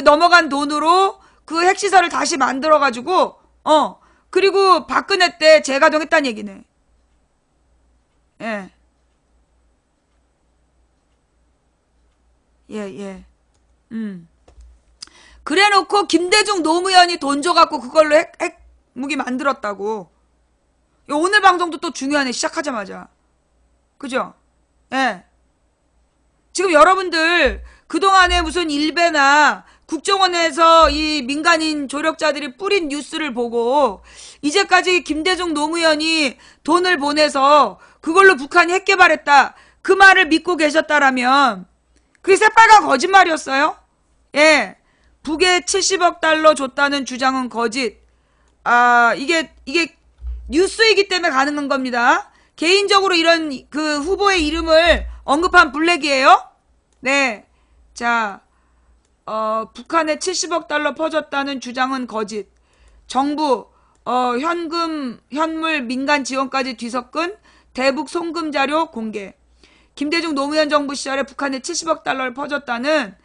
넘어간 돈으로 그 핵시설을 다시 만들어가지고 그리고 박근혜 때 재가동했다는 얘기네. 예. 예. 그래 놓고 김대중 노무현이 돈 줘갖고 그걸로 핵무기 만들었다고. 오늘 방송도 또 중요하네. 시작하자마자. 그죠? 예. 지금 여러분들 그동안에 무슨 일베나 국정원에서 이 민간인 조력자들이 뿌린 뉴스를 보고 이제까지 김대중 노무현이 돈을 보내서 그걸로 북한이 핵 개발했다. 그 말을 믿고 계셨다라면 그게 새빨간 거짓말이었어요? 예. 북에 70억 달러 줬다는 주장은 거짓. 이게 뉴스이기 때문에 가능한 겁니다. 개인적으로 이런 그 후보의 이름을 언급한 블랙이에요? 네. 자, 북한에 70억 달러 퍼졌다는 주장은 거짓. 정부, 현물 민간 지원까지 뒤섞은 대북 송금 자료 공개. 김대중 노무현 정부 시절에 북한에 70억 달러를 퍼졌다는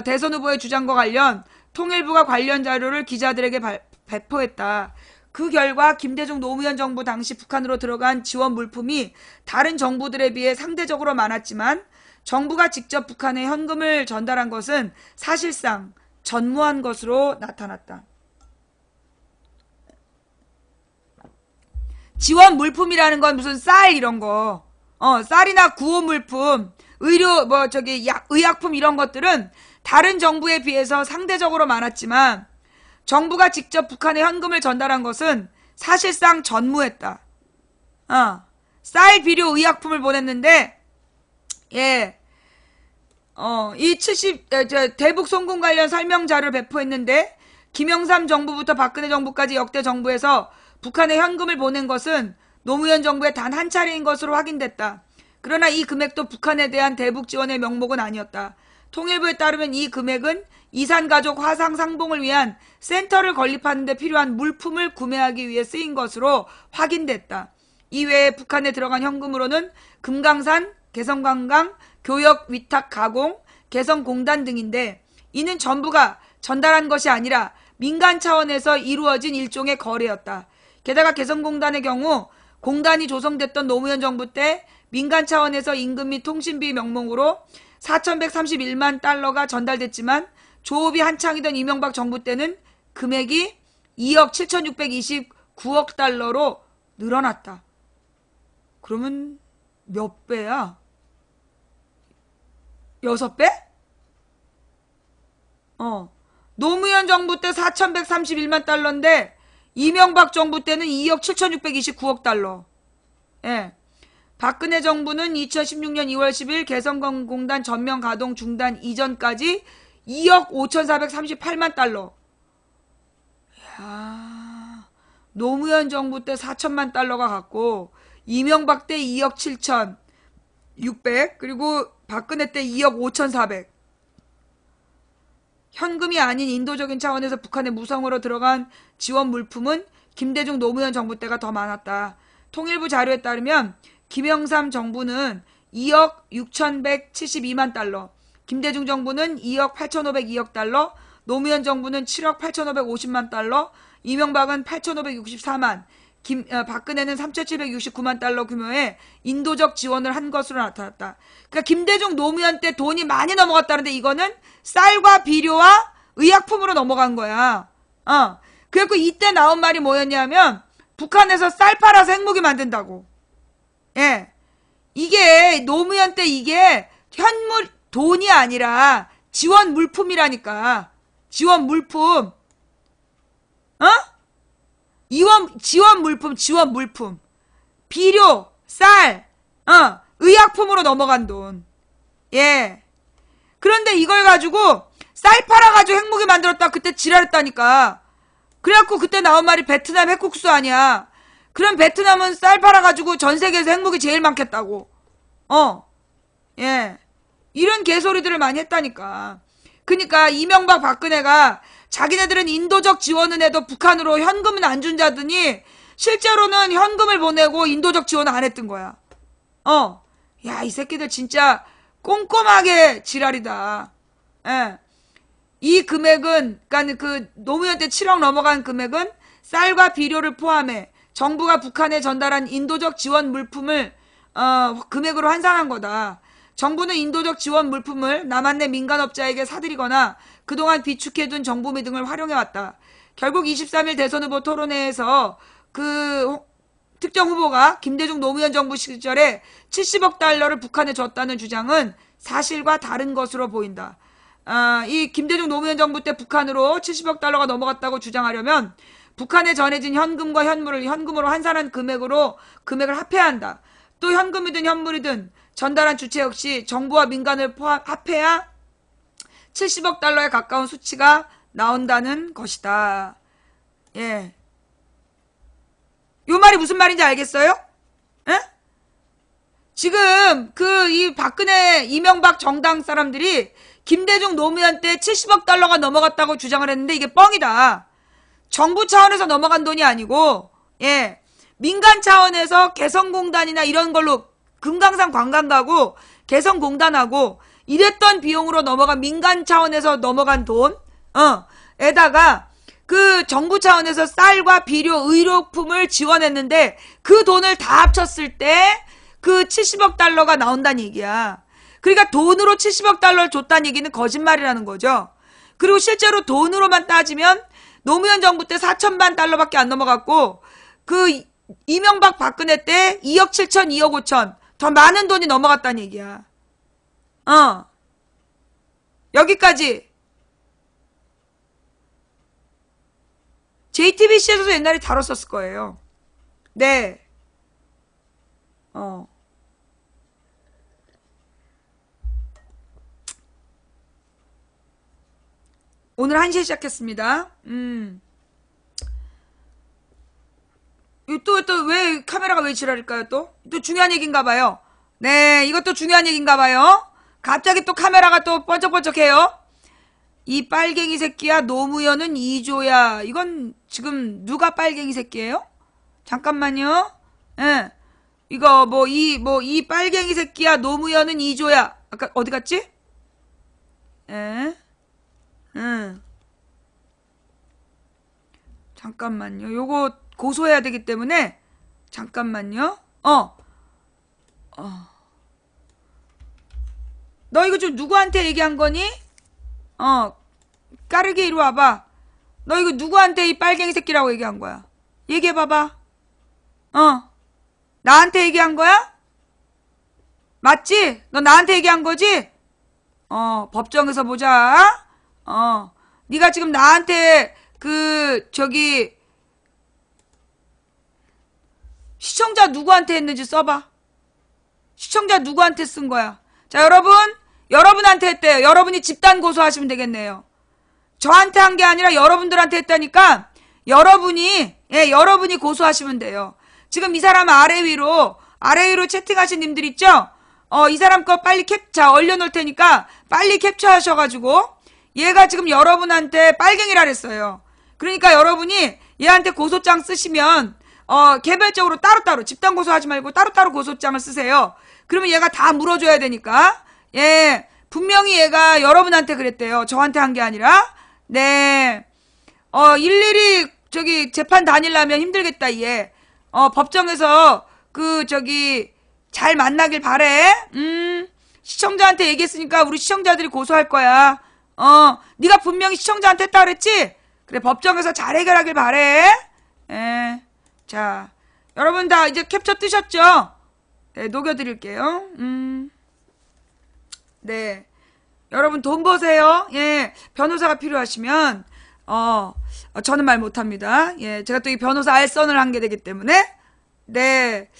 대선 후보의 주장과 관련 통일부가 관련 자료를 기자들에게 배포했다. 그 결과 김대중 노무현 정부 당시 북한으로 들어간 지원 물품이 다른 정부들에 비해 상대적으로 많았지만 정부가 직접 북한에 현금을 전달한 것은 사실상 전무한 것으로 나타났다. 지원 물품이라는 건 무슨 쌀 이런 거, 쌀이나 구호 물품, 의료 의약품 이런 것들은 다른 정부에 비해서 상대적으로 많았지만 정부가 직접 북한에 현금을 전달한 것은 사실상 전무했다. 쌀, 비료, 의약품을 보냈는데, 예, 대북 송금 관련 설명 자료를 배포했는데, 김영삼 정부부터 박근혜 정부까지 역대 정부에서 북한에 현금을 보낸 것은 노무현 정부의 단 한 차례인 것으로 확인됐다. 그러나 이 금액도 북한에 대한 대북 지원의 명목은 아니었다. 통일부에 따르면 이 금액은 이산가족 화상 상봉을 위한 센터를 건립하는 데 필요한 물품을 구매하기 위해 쓰인 것으로 확인됐다. 이외에 북한에 들어간 현금으로는 금강산, 개성관광, 교역 위탁 가공, 개성공단 등인데 이는 전부가 전달한 것이 아니라 민간 차원에서 이루어진 일종의 거래였다. 게다가 개성공단의 경우 공단이 조성됐던 노무현 정부 때 민간 차원에서 임금 및 통신비 명목으로 4,131만 달러가 전달됐지만 조업이 한창이던 이명박 정부 때는 금액이 2억 7,629억 달러로 늘어났다. 그러면 몇 배야? 6배? 노무현 정부 때 4,131만 달러인데 이명박 정부 때는 2억 7,629억 달러. 예. 박근혜 정부는 2016년 2월 10일 개성공단 전면 가동 중단 이전까지 2억 5,438만 달러. 야, 노무현 정부 때 4천만 달러가 갔고 이명박 때 2억 7,600 그리고 박근혜 때 2억 5,400. 현금이 아닌 인도적인 차원에서 북한의 무성으로 들어간 지원 물품은 김대중 노무현 정부 때가 더 많았다. 통일부 자료에 따르면 김영삼 정부는 2억 6,172만 달러, 김대중 정부는 2억 8,502억 달러, 노무현 정부는 7억 8,550만 달러, 이명박은 8,564만, 박근혜는 3,769만 달러 규모의 인도적 지원을 한 것으로 나타났다. 그러니까 김대중 노무현 때 돈이 많이 넘어갔다는데 이거는 쌀과 비료와 의약품으로 넘어간 거야. 그래갖고 이때 나온 말이 뭐였냐면 북한에서 쌀 팔아서 핵무기 만든다고. 예. 이게 노무현 때 이게 현물 돈이 아니라 지원 물품이라니까. 지원 물품. 지원 물품. 비료, 쌀, 의약품으로 넘어간 돈. 예. 그런데 이걸 가지고 쌀 팔아가지고 핵무기 만들었다 그때 지랄했다니까. 그래갖고 그때 나온 말이 베트남 핵국수 아니야. 그럼 베트남은 쌀 팔아가지고 전 세계에서 핵무기 제일 많겠다고. 예. 이런 개소리들을 많이 했다니까. 그니까 이명박 박근혜가 자기네들은 인도적 지원은 해도 북한으로 현금은 안 준다더니 실제로는 현금을 보내고 인도적 지원은 안 했던 거야. 야, 이 새끼들 진짜 꼼꼼하게 지랄이다. 예. 이 금액은, 그러니까 그 노무현 때 7억 넘어간 금액은 쌀과 비료를 포함해 정부가 북한에 전달한 인도적 지원 물품을 금액으로 환산한 거다. 정부는 인도적 지원 물품을 남한내 민간업자에게 사들이거나 그동안 비축해둔 정보미 등을 활용해왔다. 결국 23일 대선 후보 토론회에서 그 특정 후보가 김대중 노무현 정부 시절에 70억 달러를 북한에 줬다는 주장은 사실과 다른 것으로 보인다. 이 김대중 노무현 정부 때 북한으로 70억 달러가 넘어갔다고 주장하려면 북한에 전해진 현금과 현물을 현금으로 환산한 금액을 합해야 한다. 또 현금이든 현물이든 전달한 주체 역시 정부와 민간을 합해야 70억 달러에 가까운 수치가 나온다는 것이다. 예. 요 말이 무슨 말인지 알겠어요? 예? 지금 이 박근혜 이명박 정당 사람들이 김대중 노무현 때 70억 달러가 넘어갔다고 주장을 했는데 이게 뻥이다. 정부 차원에서 넘어간 돈이 아니고 예. 민간 차원에서 개성공단이나 이런 걸로 금강산 관광가고 개성공단하고 이랬던 비용으로 넘어간 민간 차원에서 넘어간 돈 에다가 그 정부 차원에서 쌀과 비료, 의료품을 지원했는데 그 돈을 다 합쳤을 때 그 70억 달러가 나온다는 얘기야. 그러니까 돈으로 70억 달러를 줬다는 얘기는 거짓말이라는 거죠. 그리고 실제로 돈으로만 따지면 노무현 정부 때 4천만 달러밖에 안 넘어갔고 그 이명박 박근혜 때 2억 7천, 2억 5천 더 많은 돈이 넘어갔다는 얘기야. 여기까지. JTBC에서도 옛날에 다뤘었을 거예요. 네. 오늘 1시에 시작했습니다. 또 왜 카메라가 왜 지랄일까요? 또 중요한 얘기인가 봐요. 네, 이것도 중요한 얘기인가 봐요. 갑자기 또 카메라가 또 번쩍번쩍해요. 이 빨갱이 새끼야, 노무현은 2조야. 이건 지금 누가 빨갱이 새끼예요? 잠깐만요. 예. 이거 이 빨갱이 새끼야, 노무현은 2조야. 아까 어디 갔지? 예. 잠깐만요. 요거 고소해야 되기 때문에 잠깐만요. 너 이거 좀 누구한테 얘기한 거니? 까르게 이리 와봐. 너 이거 누구한테 이 빨갱이 새끼라고 얘기한 거야? 얘기해봐봐. 나한테 얘기한 거야? 맞지? 너 나한테 얘기한 거지? 법정에서 보자. 네가 지금 나한테 시청자 누구한테 했는지 써봐. 시청자 누구한테 쓴 거야? 자, 여러분한테 했대요. 여러분이 집단 고소하시면 되겠네요. 저한테 한 게 아니라 여러분들한테 했다니까 여러분이 고소하시면 돼요. 지금 이 사람 아래 위로 채팅하신 님들 있죠? 이 사람 거 빨리 올려놓을 테니까 빨리 캡처하셔가지고 얘가 지금 여러분한테 빨갱이라 그랬어요. 그러니까 여러분이 얘한테 고소장 쓰시면 개별적으로 따로따로 집단 고소하지 말고 따로따로 고소장을 쓰세요. 그러면 얘가 다 물어줘야 되니까. 예, 분명히 얘가 여러분한테 그랬대요. 저한테 한 게 아니라. 네. 일일이 재판 다니려면 힘들겠다, 얘. 법정에서 잘 만나길 바래. 시청자한테 얘기했으니까 우리 시청자들이 고소할 거야. 네가 분명히 시청자한테 했다 그랬지? 그래, 법정에서 잘 해결하길 바래. 예. 자, 여러분 다 이제 캡처 뜨셨죠? 네, 녹여드릴게요. 네. 여러분 돈 버세요. 예. 변호사가 필요하시면, 저는 말 못합니다. 예. 제가 또 이 변호사 알선을 한 게 되기 때문에. 네.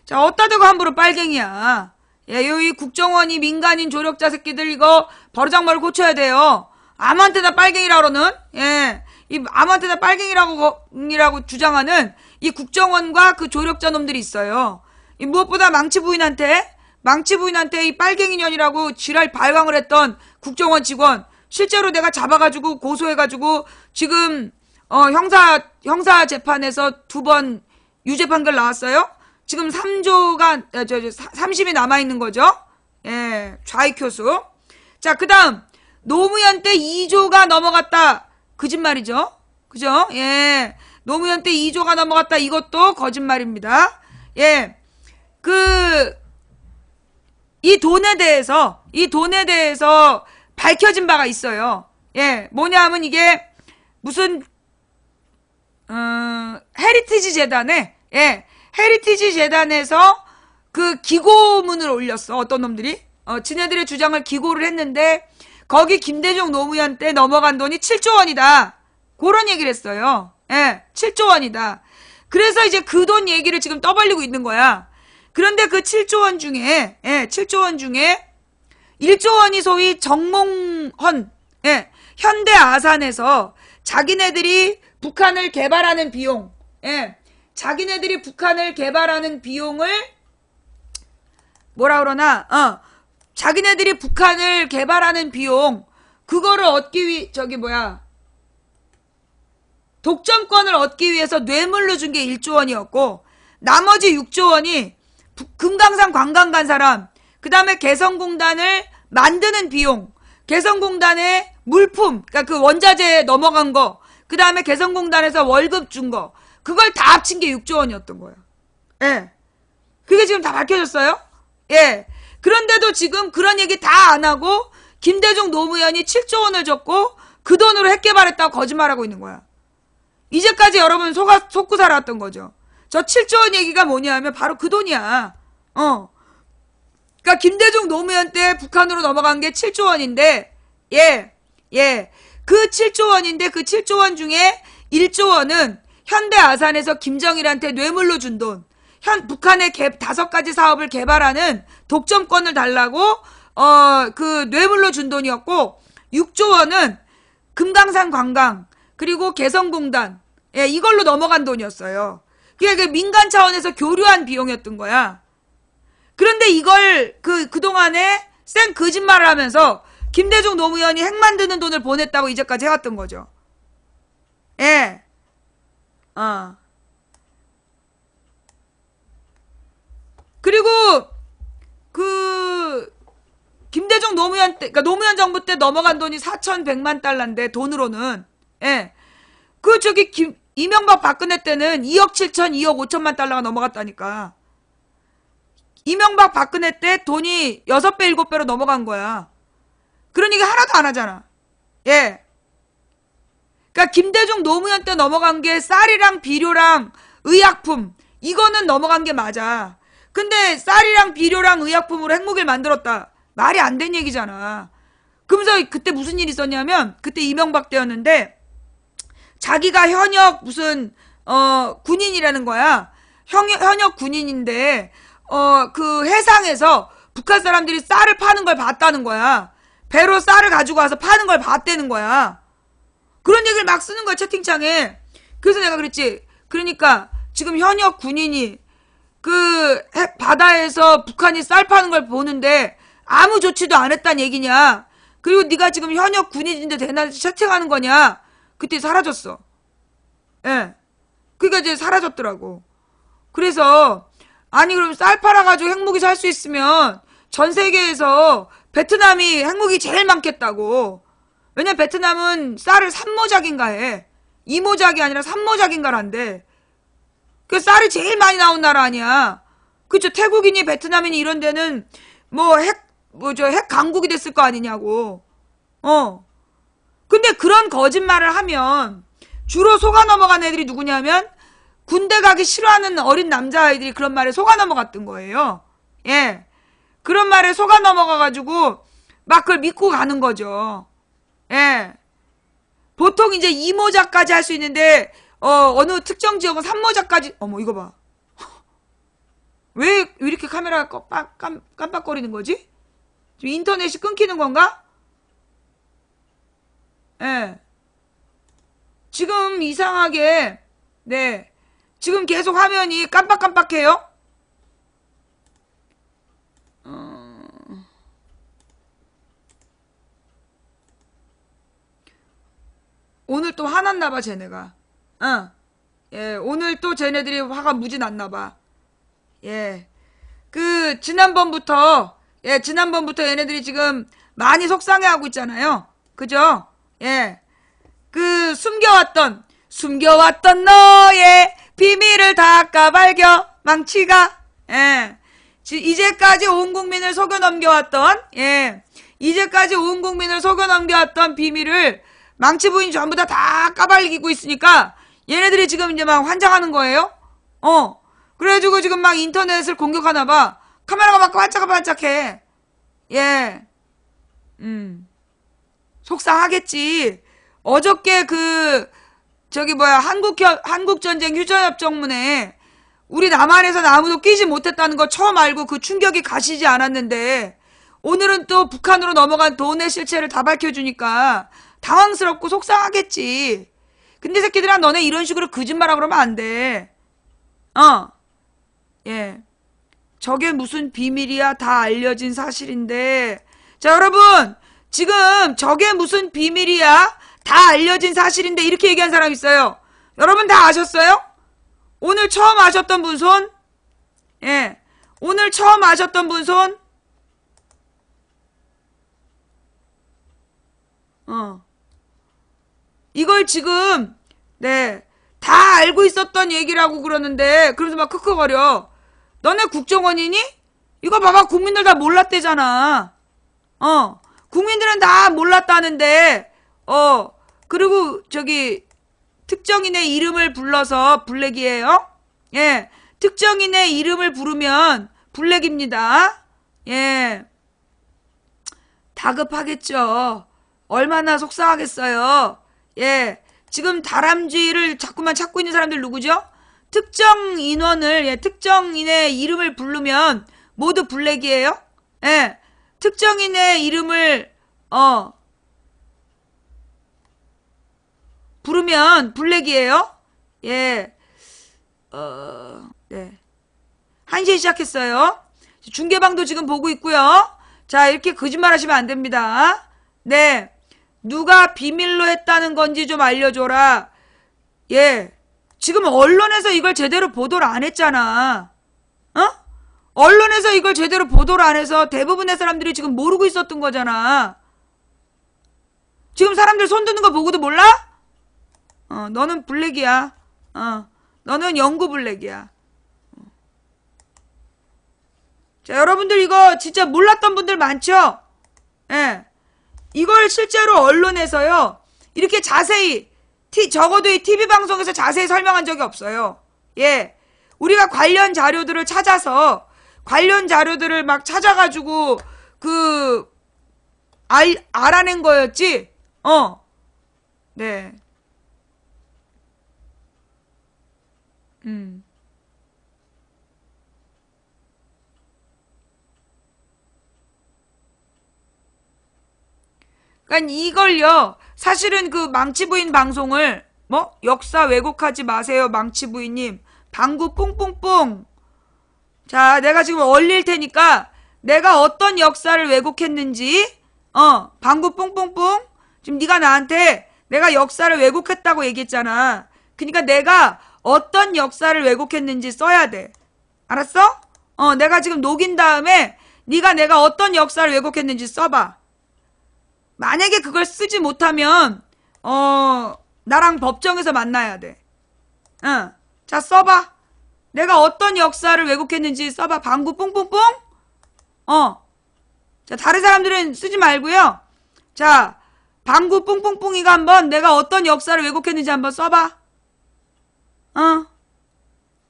자, 어따 대고 함부로 빨갱이야. 예, 이 국정원이 민간인 조력자 새끼들 이거 버르장머리 고쳐야 돼요. 아무한테나 빨갱이라 그러는, 예. 이 아무한테나 빨갱이라고 주장하는 이 국정원과 그 조력자 놈들이 있어요. 이 무엇보다 망치 부인한테 이 빨갱이년이라고 지랄 발광을 했던 국정원 직원 실제로 내가 잡아가지고 고소해가지고 지금 형사 재판에서 2번 유죄 판결 나왔어요. 지금 30이 남아있는 거죠. 예, 좌익효수. 자, 그 다음 노무현 때 2조가 넘어갔다. 거짓말이죠. 그죠? 예. 노무현 때 2조가 넘어갔다. 이것도 거짓말입니다. 예. 이 돈에 대해서 밝혀진 바가 있어요. 예. 뭐냐 하면 이게 무슨, 헤리티지 재단에서 그 기고문을 올렸어. 어떤 놈들이. 지네들의 주장을 기고를 했는데, 거기 김대중 노무현 때 넘어간 돈이 7조 원이다. 그런 얘기를 했어요. 예, 7조 원이다. 그래서 이제 그 돈 얘기를 지금 떠벌리고 있는 거야. 그런데 그 7조 원 중에, 7조 원 중에 1조 원이 소위 정몽헌, 현대 아산에서 자기네들이 북한을 개발하는 비용, 자기네들이 북한을 개발하는 비용을 뭐라 그러나, 자기네들이 북한을 개발하는 비용, 그거를 얻기 위해, 독점권을 얻기 위해서 뇌물로 준 게 1조 원이었고, 나머지 6조 원이 금강산 관광 간 사람, 그 다음에 개성공단을 만드는 비용, 개성공단의 물품, 그러니까 그 원자재 넘어간 거, 그 다음에 개성공단에서 월급 준 거, 그걸 다 합친 게 6조 원이었던 거예요. 예. 그게 지금 다 밝혀졌어요? 예. 그런데도 지금 그런 얘기 다 안 하고, 김대중 노무현이 7조 원을 줬고, 그 돈으로 핵 개발했다고 거짓말하고 있는 거야. 이제까지 여러분 속고 살아왔던 거죠. 저 7조 원 얘기가 뭐냐면 바로 그 돈이야. 그러니까 김대중 노무현 때 북한으로 넘어간 게 7조 원인데, 그 7조 원인데 그 7조 원 중에 1조 원은 현대 아산에서 김정일한테 뇌물로 준 돈. 북한의 5가지 사업을 개발하는 독점권을 달라고 그 뇌물로 준 돈이었고, 6조 원은 금강산 관광 그리고 개성공단, 이걸로 넘어간 돈이었어요. 그게 민간 차원에서 교류한 비용이었던 거야. 그런데 이걸 그동안에 쌩 거짓말을 하면서 김대중 노무현이 핵 만드는 돈을 보냈다고 이제까지 해왔던 거죠. 그리고 김대중 노무현 때, 그러니까 노무현 정부 때 넘어간 돈이 4,100만 달러인데, 돈으로는. 이명박 박근혜 때는 2억 7천, 2억 5천만 달러가 넘어갔다니까. 이명박 박근혜 때 돈이 6배, 7배로 넘어간 거야. 그런 얘기 하나도 안 하잖아. 그러니까 김대중 노무현 때 넘어간 게 쌀이랑 비료랑 의약품, 이거는 넘어간 게 맞아. 근데 쌀이랑 비료랑 의약품으로 핵무기를 만들었다. 말이 안 된 얘기잖아. 그러면서 그때 무슨 일이 있었냐면, 그때 이명박 때였는데, 자기가 현역 군인이라는 거야. 현역 군인인데, 그 해상에서 북한 사람들이 쌀을 파는 걸 봤다는 거야. 배로 쌀을 가지고 와서 파는 걸 봤다는 거야. 그런 얘기를 막 쓰는 거야, 채팅창에. 그래서 내가 그랬지. 그러니까 지금 현역 군인이 바다에서 북한이 쌀 파는 걸 보는데 아무 조치도 안 했단 얘기냐. 그리고 네가 지금 현역 군인인데 대낮에 채팅하는 거냐. 그때 사라졌어. 그러니까 이제 사라졌더라고. 그래서 아니 그럼 쌀 팔아가지고 핵무기 살 수 있으면 전 세계에서 베트남이 핵무기 제일 많겠다고. 왜냐면 베트남은 쌀을 3모작인가 해. 2모작이 아니라 3모작인가란데. 그 쌀이 제일 많이 나온 나라 아니야. 그쵸? 태국이니 베트남이니 이런 데는 핵 강국이 됐을 거 아니냐고. 근데 그런 거짓말을 하면 주로 속아 넘어간 애들이 누구냐면 군대 가기 싫어하는 어린 남자아이들이 그런 말에 속아 넘어갔던 거예요. 그런 말에 속아 넘어가가지고 막 그걸 믿고 가는 거죠. 보통 이제 2모작까지 할 수 있는데 어느 특정 지역은 3모작까지. 어머 이거 봐. 왜 이렇게 카메라가 깜빡거리는 거지? 지금 인터넷이 끊기는 건가? 지금 이상하게 지금 계속 화면이 깜빡깜빡해요. 오늘 또 화났나봐 쟤네가. 오늘 또 쟤네들이 화가 무지 났나봐. 지난번부터 얘네들이 지금 많이 속상해하고 있잖아요. 그죠? 숨겨왔던 너의 비밀을 다 까발겨 망치가. 이제까지 온 국민을 속여 넘겨왔던 비밀을 망치 부인이 전부 다 까발리고 있으니까 얘네들이 지금 이제 막 환장하는 거예요. 그래가지고 지금 막 인터넷을 공격하나봐. 카메라가 막 반짝반짝해. 속상하겠지. 어저께 한국전쟁 휴전협정문에 우리 남한에서는 아무도 끼지 못했다는 거 처음 알고 그 충격이 가시지 않았는데 오늘은 또 북한으로 넘어간 돈의 실체를 다 밝혀주니까 당황스럽고 속상하겠지. 근데 새끼들아, 너네 이런 식으로 거짓말하고 그러면 안 돼. 예. 저게 무슨 비밀이야? 다 알려진 사실인데. 자, 여러분, 지금 저게 무슨 비밀이야? 다 알려진 사실인데 이렇게 얘기한 사람 있어요. 여러분 다 아셨어요? 오늘 처음 아셨던 분 손? 예. 오늘 처음 아셨던 분 손? 이걸 지금, 네, 다 알고 있었던 얘기라고 그러는데, 그러면서 막 크크거려. 너네 국정원이니? 이거 봐봐, 국민들 다 몰랐대잖아. 국민들은 다 몰랐다는데, 그리고 저기, 특정인의 이름을 불러서 블랙이에요? 예, 특정인의 이름을 부르면 블랙입니다. 예, 다급하겠죠. 얼마나 속상하겠어요. 예, 지금 다람쥐를 자꾸만 찾고 있는 사람들 누구죠? 특정 인원을, 예, 특정인의 이름을 부르면 모두 블랙이에요. 예, 특정인의 이름을 부르면 블랙이에요. 예, 네. 1시에 시작했어요. 중계방도 지금 보고 있고요. 자, 이렇게 거짓말 하시면 안 됩니다. 네. 누가 비밀로 했다는 건지 좀 알려줘라. 예. 지금 언론에서 이걸 제대로 보도를 안 했잖아. 언론에서 이걸 제대로 보도를 안 해서 대부분의 사람들이 지금 모르고 있었던 거잖아. 지금 사람들 손 드는 거 보고도 몰라? 너는 블랙이야. 너는 영구 블랙이야. 자, 여러분들 이거 진짜 몰랐던 분들 많죠? 예. 이걸 실제로 언론에서요, 이렇게 자세히, 적어도 이 TV방송에서 자세히 설명한 적이 없어요. 예. 우리가 관련 자료들을 찾아서, 관련 자료들을 막 찾아가지고, 알아낸 거였지? 네. 그러니까 이걸요, 사실은 그 망치부인 방송을 역사 왜곡하지 마세요, 망치부인님. 방구 뿡뿡뿡. 자, 내가 지금 얼릴 테니까 내가 어떤 역사를 왜곡했는지, 방구 뿡뿡뿡. 지금 네가 나한테 내가 역사를 왜곡했다고 얘기했잖아. 그러니까 내가 어떤 역사를 왜곡했는지 써야 돼. 알았어? 내가 지금 녹인 다음에 네가 내가 어떤 역사를 왜곡했는지 써봐. 만약에 그걸 쓰지 못하면 나랑 법정에서 만나야 돼. 자, 써봐. 내가 어떤 역사를 왜곡했는지 써봐. 방구 뿡뿡뿡. 자, 다른 사람들은 쓰지 말고요. 자, 방구 뿡뿡뿡이가 한번 내가 어떤 역사를 왜곡했는지 한번 써봐.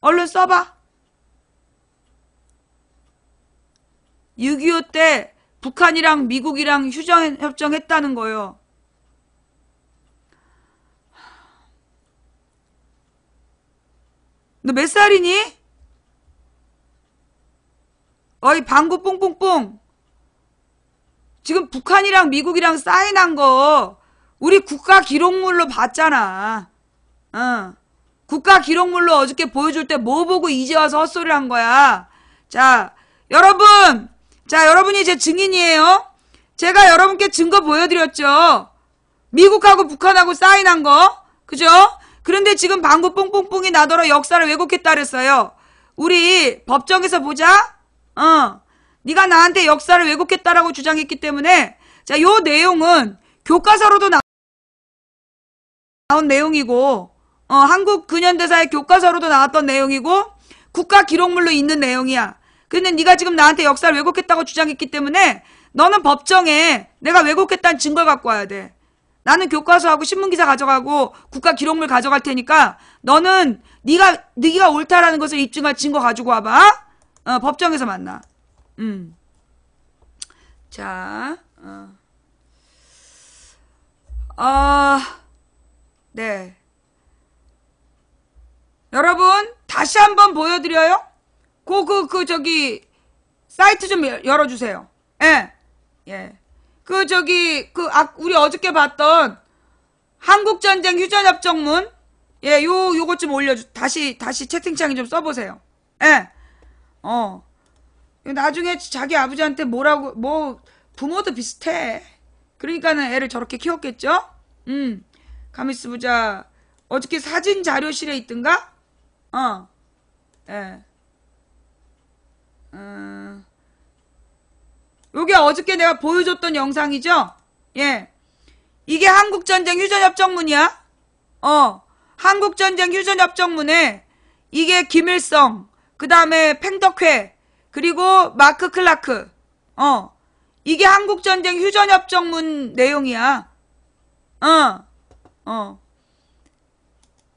얼른 써봐. 6.25 때 북한이랑 미국이랑 휴전협정했다는 거요. 너 몇 살이니? 어이, 방구 뿡뿡뿡. 지금 북한이랑 미국이랑 사인한 거 우리 국가 기록물로 봤잖아. 국가 기록물로 어저께 보여줄 때 뭐 보고 이제 와서 헛소리를 한 거야. 자, 여러분. 자, 여러분이 제 증인이에요. 제가 여러분께 증거 보여드렸죠. 미국하고 북한하고 사인한 거. 그죠? 그런데 지금 방구 뿡뿡뿡이 나더러 역사를 왜곡했다 그랬어요. 우리 법정에서 보자. 네가 나한테 역사를 왜곡했다라고 주장했기 때문에, 자, 요 내용은 교과서로도 나온 내용이고, 한국 근현대사의 교과서로도 나왔던 내용이고, 국가 기록물로 있는 내용이야. 근데 네가 지금 나한테 역사를 왜곡했다고 주장했기 때문에 너는 법정에 내가 왜곡했다는 증거를 갖고 와야 돼. 나는 교과서하고 신문기사 가져가고 국가 기록물 가져갈 테니까 너는 네가 옳다라는 것을 입증할 증거 가지고 와봐. 법정에서 만나. 자, 네. 여러분 다 다시 한번 보여드려요? 저기, 사이트 좀 열어주세요. 예. 예. 우리 어저께 봤던 한국전쟁 휴전협정문, 예, 요것 좀 다시 채팅창에 좀 써보세요. 예. 나중에 자기 아버지한테 부모도 비슷해. 그러니까는 애를 저렇게 키웠겠죠? 가만있어 보자. 어저께 사진 자료실에 있던가? 예. 요게 어저께 내가 보여줬던 영상이죠? 예. 이게 한국전쟁 휴전협정문이야? 한국전쟁 휴전협정문에 이게 김일성, 그 다음에 팽덕회, 그리고 마크 클라크, 이게 한국전쟁 휴전협정문 내용이야.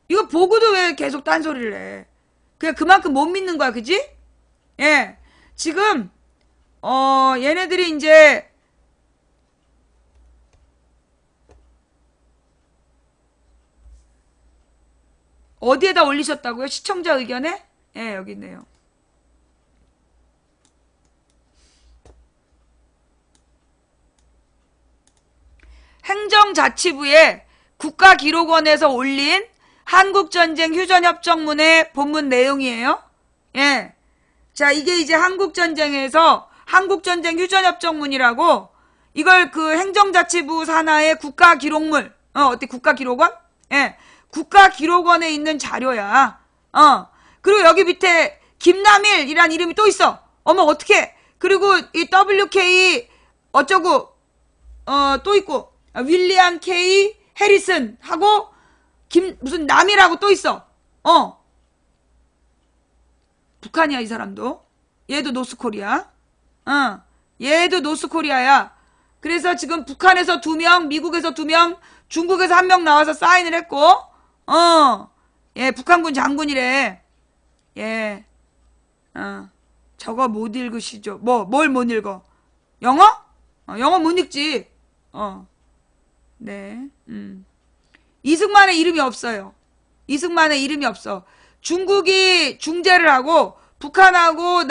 이거 보고도 왜 계속 딴소리를 해? 그냥 그만큼 못 믿는 거야, 그지? 예. 지금, 얘네들이 이제, 어디에다 올리셨다고요? 시청자 의견에? 예, 여기 있네요. 행정자치부에 국가기록원에서 올린 한국전쟁 휴전협정문의 본문 내용이에요. 예. 자, 이게 이제 한국전쟁에서 한국전쟁 휴전협정문이라고 이걸 그 행정자치부 산하의 국가기록물, 어때? 국가기록원? 예. 국가기록원에 있는 자료야. 그리고 여기 밑에 김남일이란 이름이 또 있어. 어머, 어떡해. 그리고 이 WK 어쩌고, 또 있고, 윌리엄 K 해리슨 하고, 무슨 남이라고 또 있어. 북한이야, 이 사람도. 얘도 노스코리아. 얘도 노스코리아야. 그래서 지금 북한에서 2명, 미국에서 2명, 중국에서 1명 나와서 사인을 했고, 예, 북한군 장군이래. 예, 저거 못 읽으시죠? 뭘 못 읽어? 영어? 영어 못 읽지. 네, 이승만의 이름이 없어요. 이승만의 이름이 없어. 중국이 중재를 하고, 북한하고,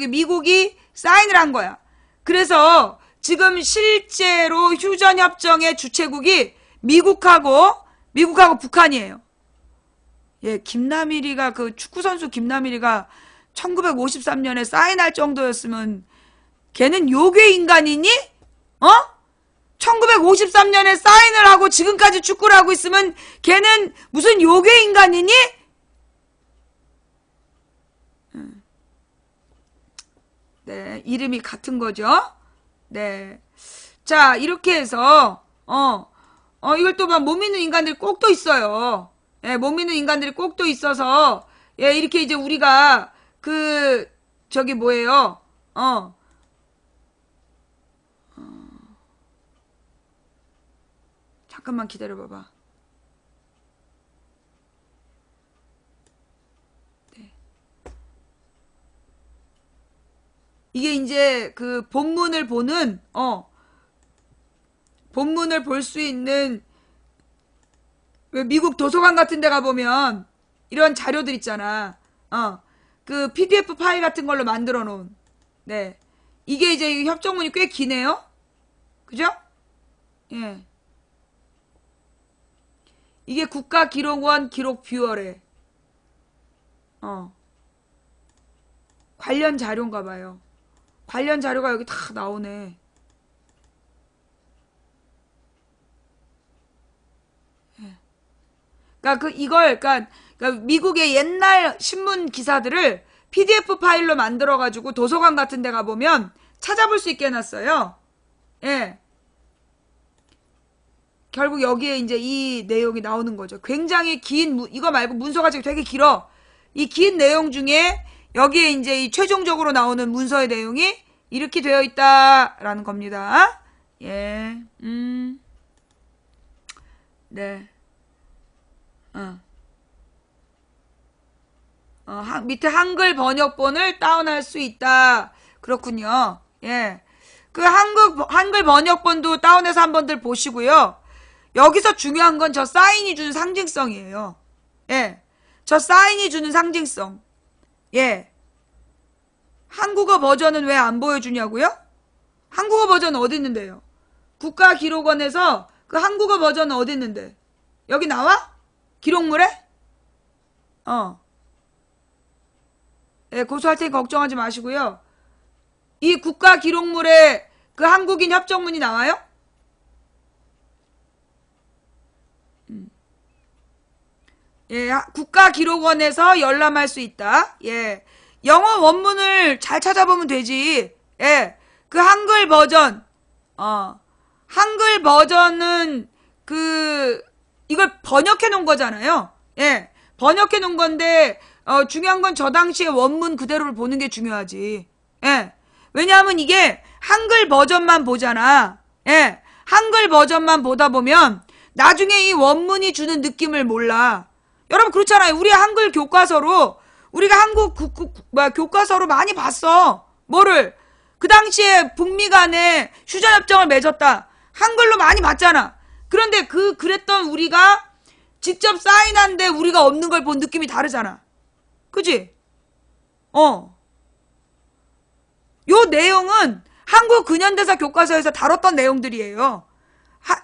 미국이 사인을 한 거야. 그래서, 지금 실제로 휴전협정의 주체국이 미국하고 북한이에요. 예, 김남일이가 그 축구선수 김남일이가 1953년에 사인할 정도였으면 걔는 요괴 인간이니? 1953년에 사인을 하고 지금까지 축구를 하고 있으면 걔는 무슨 요괴 인간이니? 네, 이름이 같은 거죠. 네. 자, 이렇게 해서 이걸 또 막 못 믿는 인간들이 꼭 또 있어요. 예, 못 믿는 인간들이 꼭 또 있어서, 예, 이렇게 이제 우리가, 뭐예요? 잠깐만 기다려봐봐. 네. 이게 이제 그 본문을 보는, 본문을 볼 수 있는 왜 미국 도서관 같은 데 가보면 이런 자료들 있잖아. 그 PDF 파일 같은 걸로 만들어 놓은. 네. 이게 이제 협정문이 꽤 기네요. 그죠? 예. 이게 국가기록원 기록뷰어래. 관련 자료인가 봐요. 관련 자료가 여기 다 나오네. 그러니까 미국의 옛날 신문 기사들을 PDF 파일로 만들어가지고 도서관 같은 데 가보면 찾아볼 수 있게 해놨어요. 예. 결국 여기에 이제 이 내용이 나오는 거죠. 굉장히 긴, 이거 말고 문서가 지금 되게 길어. 이 긴 내용 중에 여기에 이제 이 최종적으로 나오는 문서의 내용이 이렇게 되어 있다라는 겁니다. 예, 네. 밑에 한글 번역본을 다운할 수 있다. 그렇군요. 예. 그 한글 번역본도 다운해서 한번들 보시고요. 여기서 중요한 건 저 사인이 주는 상징성이에요. 예. 저 사인이 주는 상징성. 예. 한국어 버전은 왜 안 보여주냐고요? 한국어 버전 어디 있는데요? 국가기록원에서 그 한국어 버전은 어디 있는데? 여기 나와? 기록물에? 예, 고소할 테니 걱정하지 마시고요. 이 국가기록물에 그 한국인 협정문이 나와요? 예, 국가기록원에서 열람할 수 있다. 예. 영어 원문을 잘 찾아보면 되지. 예. 그 한글 버전, 한글 버전은 이걸 번역해 놓은 거잖아요. 예. 번역해 놓은 건데, 중요한 건 저 당시의 원문 그대로를 보는 게 중요하지. 예. 왜냐하면 이게 한글 버전만 보잖아. 예. 한글 버전만 보다 보면 나중에 이 원문이 주는 느낌을 몰라. 여러분 그렇잖아요. 우리 한글 교과서로 우리가 한국 교과서로 많이 봤어. 뭐를? 그 당시에 북미 간에 휴전협정을 맺었다. 한글로 많이 봤잖아. 그런데 그랬던 우리가 직접 사인한데 우리가 없는 걸 본 느낌이 다르잖아. 그지? 요 내용은 한국 근현대사 교과서에서 다뤘던 내용들이에요.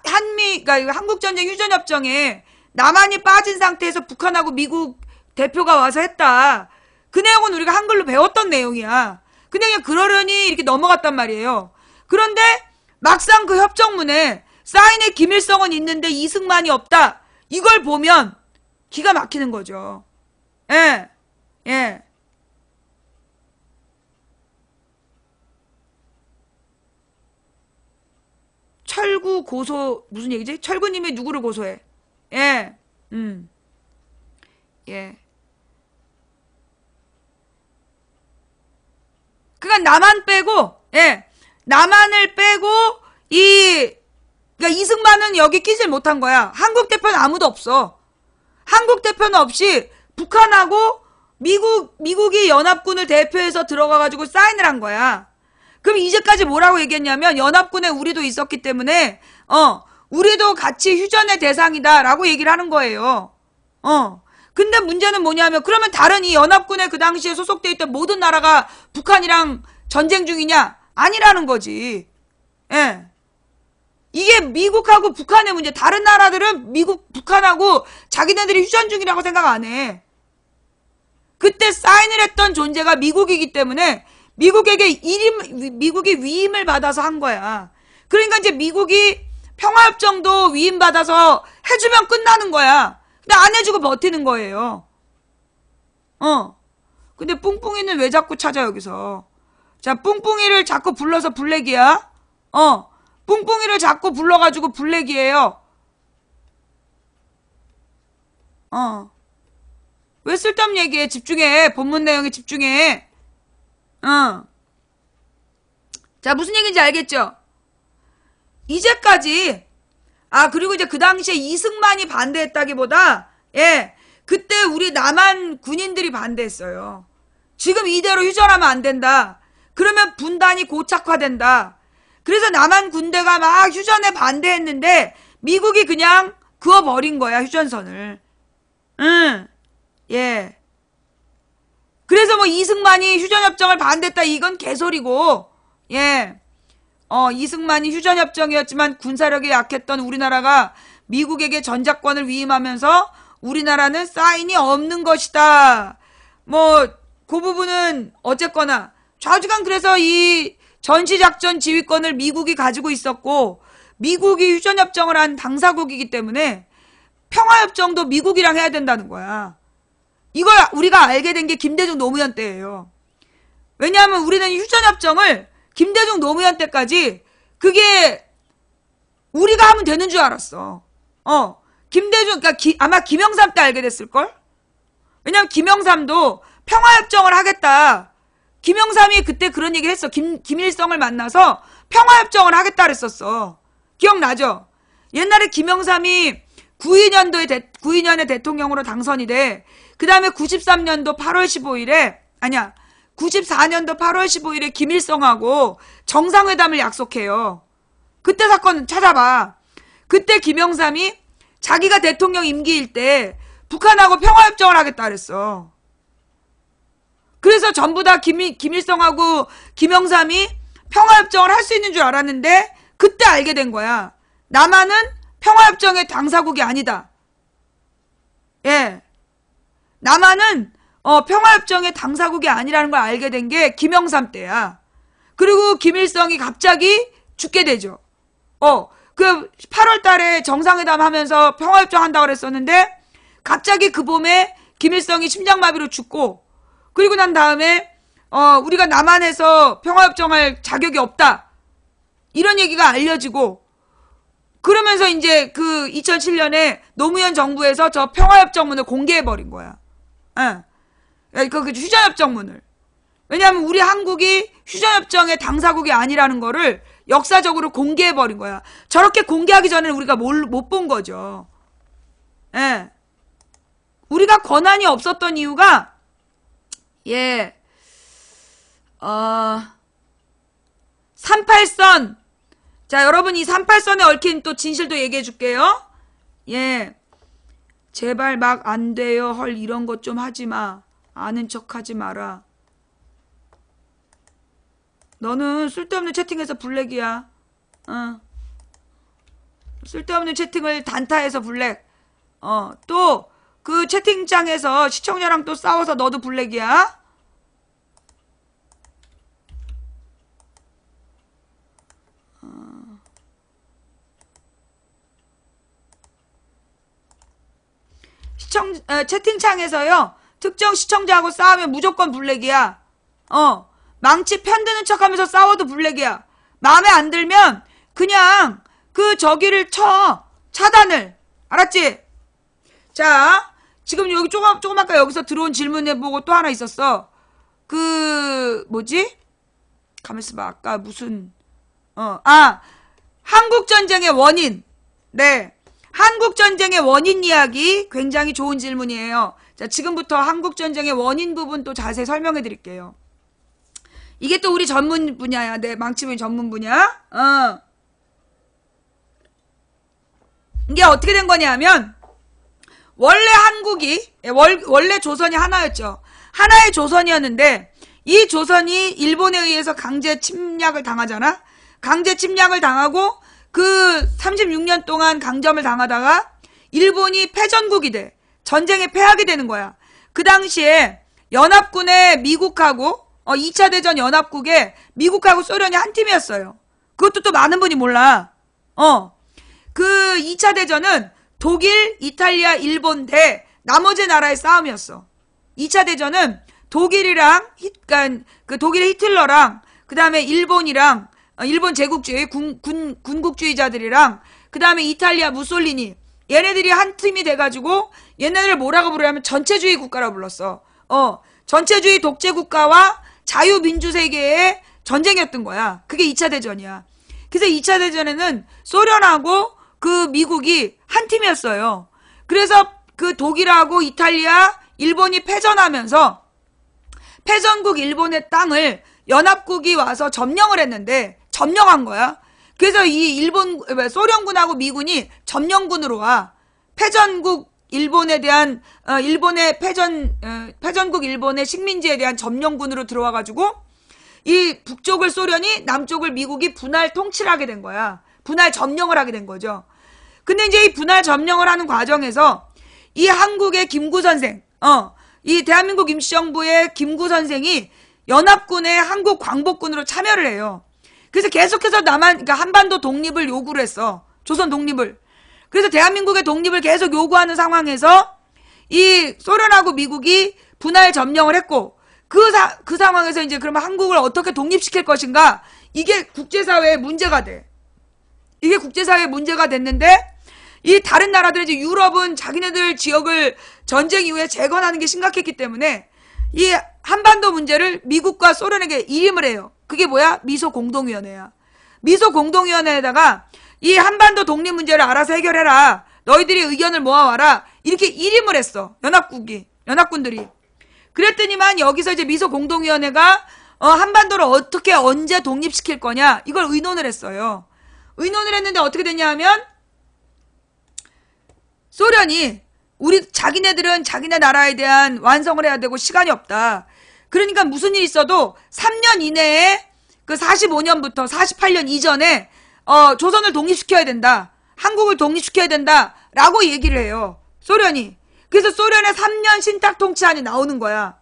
그러니까 한국전쟁 휴전협정에 남한이 빠진 상태에서 북한하고 미국 대표가 와서 했다. 그 내용은 우리가 한글로 배웠던 내용이야. 근데 그냥 그러려니 이렇게 넘어갔단 말이에요. 그런데 막상 그 협정문에 사인에 김일성은 있는데 이승만이 없다. 이걸 보면 기가 막히는 거죠. 예. 예. 철구 고소 무슨 얘기지? 철구님이 누구를 고소해? 예. 예. 그러니까 남한 빼고, 예. 남한을 빼고 그러니까 이승만은 여기 끼질 못한 거야. 한국 대표는 아무도 없어. 한국 대표는 없이 북한하고 미국이 연합군을 대표해서 들어가가지고 사인을 한 거야. 그럼 이제까지 뭐라고 얘기했냐면 연합군에 우리도 있었기 때문에 우리도 같이 휴전의 대상이다라고 얘기를 하는 거예요. 근데 문제는 뭐냐면 그러면 다른 이 연합군에 그 당시에 소속돼 있던 모든 나라가 북한이랑 전쟁 중이냐? 아니라는 거지. 예. 이게 미국하고 북한의 문제. 다른 나라들은 북한하고 자기네들이 휴전 중이라고 생각 안 해. 그때 사인을 했던 존재가 미국이기 때문에 미국이 위임을 받아서 한 거야. 그러니까 이제 미국이 평화협정도 위임받아서 해주면 끝나는 거야. 근데 안 해주고 버티는 거예요. 근데 뿡뿡이는 왜 자꾸 찾아 여기서? 자, 뿡뿡이를 자꾸 불러서 블랙이야. 뿡뿡이를 자꾸 불러가지고 블랙이에요. 왜 쓸데없는 얘기해? 집중해. 본문 내용에 집중해. 자, 무슨 얘기인지 알겠죠? 이제까지, 그리고 이제 그 당시에 이승만이 반대했다기보다, 예, 그때 우리 남한 군인들이 반대했어요. 지금 이대로 휴전하면 안 된다. 그러면 분단이 고착화된다. 그래서 남한 군대가 막 휴전에 반대했는데, 미국이 그냥 그어버린 거야, 휴전선을. 예. 그래서 뭐 이승만이 휴전협정을 반대했다, 이건 개소리고, 예. 이승만이 휴전협정이었지만 군사력이 약했던 우리나라가 미국에게 전작권을 위임하면서 우리나라는 사인이 없는 것이다. 뭐, 그 부분은 어쨌거나 좌우지간 그래서 이 전시작전 지휘권을 미국이 가지고 있었고 미국이 휴전협정을 한 당사국이기 때문에 평화협정도 미국이랑 해야 된다는 거야. 이걸 우리가 알게 된 게 김대중 노무현 때예요. 왜냐하면 우리는 휴전협정을 김대중 노무현 때까지 그게 우리가 하면 되는 줄 알았어. 김대중, 그러니까 아마 김영삼 때 알게 됐을걸? 왜냐면 김영삼도 평화협정을 하겠다. 김영삼이 그때 그런 얘기 했어. 김일성을 만나서 평화협정을 하겠다 그랬었어. 기억나죠? 옛날에 김영삼이 92년에 대통령으로 당선이 돼. 그 다음에 93년도 8월 15일에, 94년도 8월 15일에 김일성하고 정상회담을 약속해요. 그때 사건 찾아봐. 그때 김영삼이 자기가 대통령 임기일 때 북한하고 평화협정을 하겠다 그랬어. 그래서 전부 다 김일성하고 김영삼이 평화협정을 할 수 있는 줄 알았는데 그때 알게 된 거야. 남한은 평화협정의 당사국이 아니다. 예. 남한은 평화협정의 당사국이 아니라는 걸 알게 된 게 김영삼 때야. 그리고 김일성이 갑자기 죽게 되죠. 그 8월 달에 정상회담 하면서 평화협정 한다고 그랬었는데 갑자기 그 봄에 김일성이 심장마비로 죽고 그리고 난 다음에 우리가 남한에서 평화협정할 자격이 없다. 이런 얘기가 알려지고 그러면서 이제 그 2007년에 노무현 정부에서 저 평화협정문을 공개해버린 거야. 그 휴전협정문을. 왜냐하면 우리 한국이 휴전협정의 당사국이 아니라는 거를 역사적으로 공개해버린 거야. 저렇게 공개하기 전에는 우리가 못 본 거죠. 예. 우리가 권한이 없었던 이유가 38선. 자, 여러분 이 38선에 얽힌 또 진실도 얘기해 줄게요. 예. 제발 막 안 돼요. 헐 이런 것 좀 하지 마. 아는 척 하지 마라. 너는 쓸데없는 채팅에서 블랙이야. 쓸데없는 채팅을 단타해서 블랙. 또 그 채팅창에서 시청자랑 또 싸워서 너도 블랙이야. 채팅창에서요 특정 시청자하고 싸우면 무조건 블랙이야. 망치 편드는 척하면서 싸워도 블랙이야. 마음에 안 들면 그냥 그 저기를 쳐. 차단을. 알았지? 자, 지금 여기 조금 아까 여기서 들어온 질문 해보고 또 하나 있었어. 그 뭐지? 가만있어 봐. 아까 무슨 한국전쟁의 원인. 네. 한국전쟁의 원인 이야기 굉장히 좋은 질문이에요. 자, 지금부터 한국전쟁의 원인 부분 또 자세히 설명해 드릴게요. 이게 또 우리 전문 분야야. 네, 망치부인 전문 분야. 이게 어떻게 된 거냐면 원래 한국이 원래 조선이 하나였죠. 하나의 조선이었는데 이 조선이 일본에 의해서 강제 침략을 당하잖아. 강제 침략을 당하고 그 36년 동안 강점을 당하다가 일본이 패전국이 돼. 전쟁에 패하게 되는 거야. 그 당시에 연합군의 미국하고 2차 대전 연합국에 미국하고 소련이 한 팀이었어요. 그것도 또 많은 분이 몰라. 그 2차 대전은 독일, 이탈리아, 일본 대 나머지 나라의 싸움이었어. 2차 대전은 독일이랑 그 독일의 히틀러랑 그 다음에 일본이랑 일본 제국주의 군국주의자들이랑 그 다음에 이탈리아 무솔리니 얘네들이 한 팀이 돼가지고 얘네들을 뭐라고 부르냐면 전체주의 국가라고 불렀어. 전체주의 독재국가와 자유민주세계의 전쟁이었던 거야. 그게 2차 대전이야. 그래서 2차 대전에는 소련하고 그 미국이 한 팀이었어요. 그래서 그 독일하고 이탈리아, 일본이 패전하면서 패전국 일본의 땅을 연합국이 와서 점령을 했는데 점령한 거야. 그래서 이 소련군하고 미군이 점령군으로 와. 패전국 일본에 대한 일본의 패전국 일본의 식민지에 대한 점령군으로 들어와가지고 이 북쪽을 소련이 남쪽을 미국이 분할 통치를 하게 된 거야. 분할 점령을 하게 된 거죠. 근데 이제 이 분할 점령을 하는 과정에서 이 한국의 김구 선생, 이 대한민국 임시정부의 김구 선생이 연합군의 한국 광복군으로 참여를 해요. 그래서 계속해서 그러니까 한반도 독립을 요구를 했어. 조선 독립을. 그래서 대한민국의 독립을 계속 요구하는 상황에서 이 소련하고 미국이 분할 점령을 했고 그 상황에서 이제 그러면 한국을 어떻게 독립시킬 것인가? 이게 국제사회의 문제가 돼. 이게 국제사회의 문제가 됐는데 이 다른 나라들 이제 유럽은 자기네들 지역을 전쟁 이후에 재건하는 게 심각했기 때문에 이 한반도 문제를 미국과 소련에게 일임을 해요. 그게 뭐야? 미소공동위원회야. 미소공동위원회에다가 이 한반도 독립 문제를 알아서 해결해라. 너희들이 의견을 모아와라. 이렇게 일임을 했어. 연합군들이. 그랬더니만 여기서 이제 미소공동위원회가 한반도를 어떻게 언제 독립시킬 거냐 이걸 의논을 했어요. 의논을 했는데 어떻게 됐냐 하면 소련이 자기네들은 자기네 나라에 대한 완성을 해야 되고 시간이 없다. 그러니까 무슨 일이 있어도 3년 이내에 그 45년부터 48년 이전에 조선을 독립시켜야 된다. 한국을 독립시켜야 된다라고 얘기를 해요. 소련이. 그래서 소련의 3년 신탁통치안이 나오는 거야.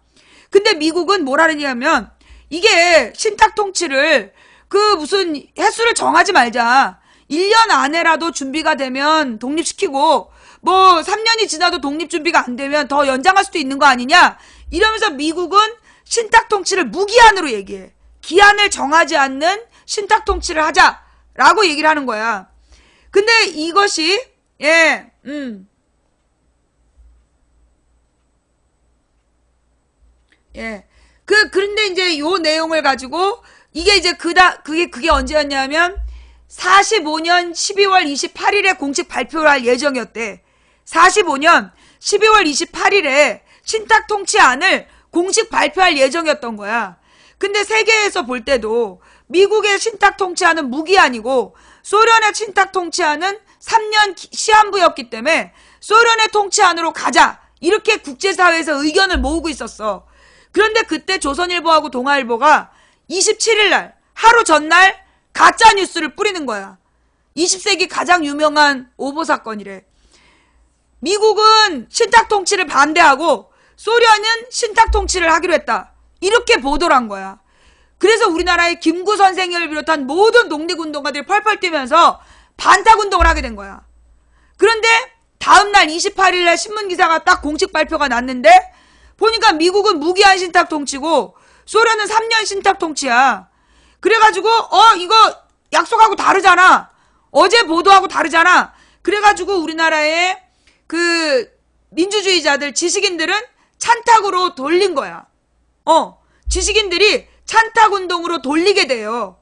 근데 미국은 뭐라 그러냐면 이게 신탁통치를 그 무슨 횟수를 정하지 말자. 1년 안에라도 준비가 되면 독립시키고 뭐 3년이 지나도 독립준비가 안 되면 더 연장할 수도 있는 거 아니냐. 이러면서 미국은 신탁통치를 무기한으로 얘기해. 기한을 정하지 않는 신탁통치를 하자라고 얘기를 하는 거야. 근데 이것이 그런데 이제 요 내용을 가지고 이게 이제 그게 언제였냐면 45년 12월 28일에 공식 발표를 할 예정이었대. 45년 12월 28일에 신탁통치안을 공식 발표할 예정이었던 거야. 근데 세계에서 볼 때도 미국의 신탁통치안은 무기한이고 소련의 신탁통치안은 3년 시한부였기 때문에 소련의 통치안으로 가자. 이렇게 국제사회에서 의견을 모으고 있었어. 그런데 그때 조선일보하고 동아일보가 27일 날 하루 전날 가짜 뉴스를 뿌리는 거야. 20세기 가장 유명한 오보 사건이래. 미국은 신탁통치를 반대하고 소련은 신탁통치를 하기로 했다. 이렇게 보도를 한 거야. 그래서 우리나라의 김구 선생을 비롯한 모든 독립운동가들이 펄펄 뛰면서 반탁운동을 하게 된 거야. 그런데 다음날 28일날 신문기사가 딱 공식 발표가 났는데 보니까 미국은 무기한 신탁통치고 소련은 3년 신탁통치야. 그래가지고 이거 약속하고 다르잖아. 어제 보도하고 다르잖아. 그래가지고 우리나라의 그 민주주의자들 지식인들은 찬탁으로 돌린 거야. 지식인들이 찬탁운동으로 돌리게 돼요.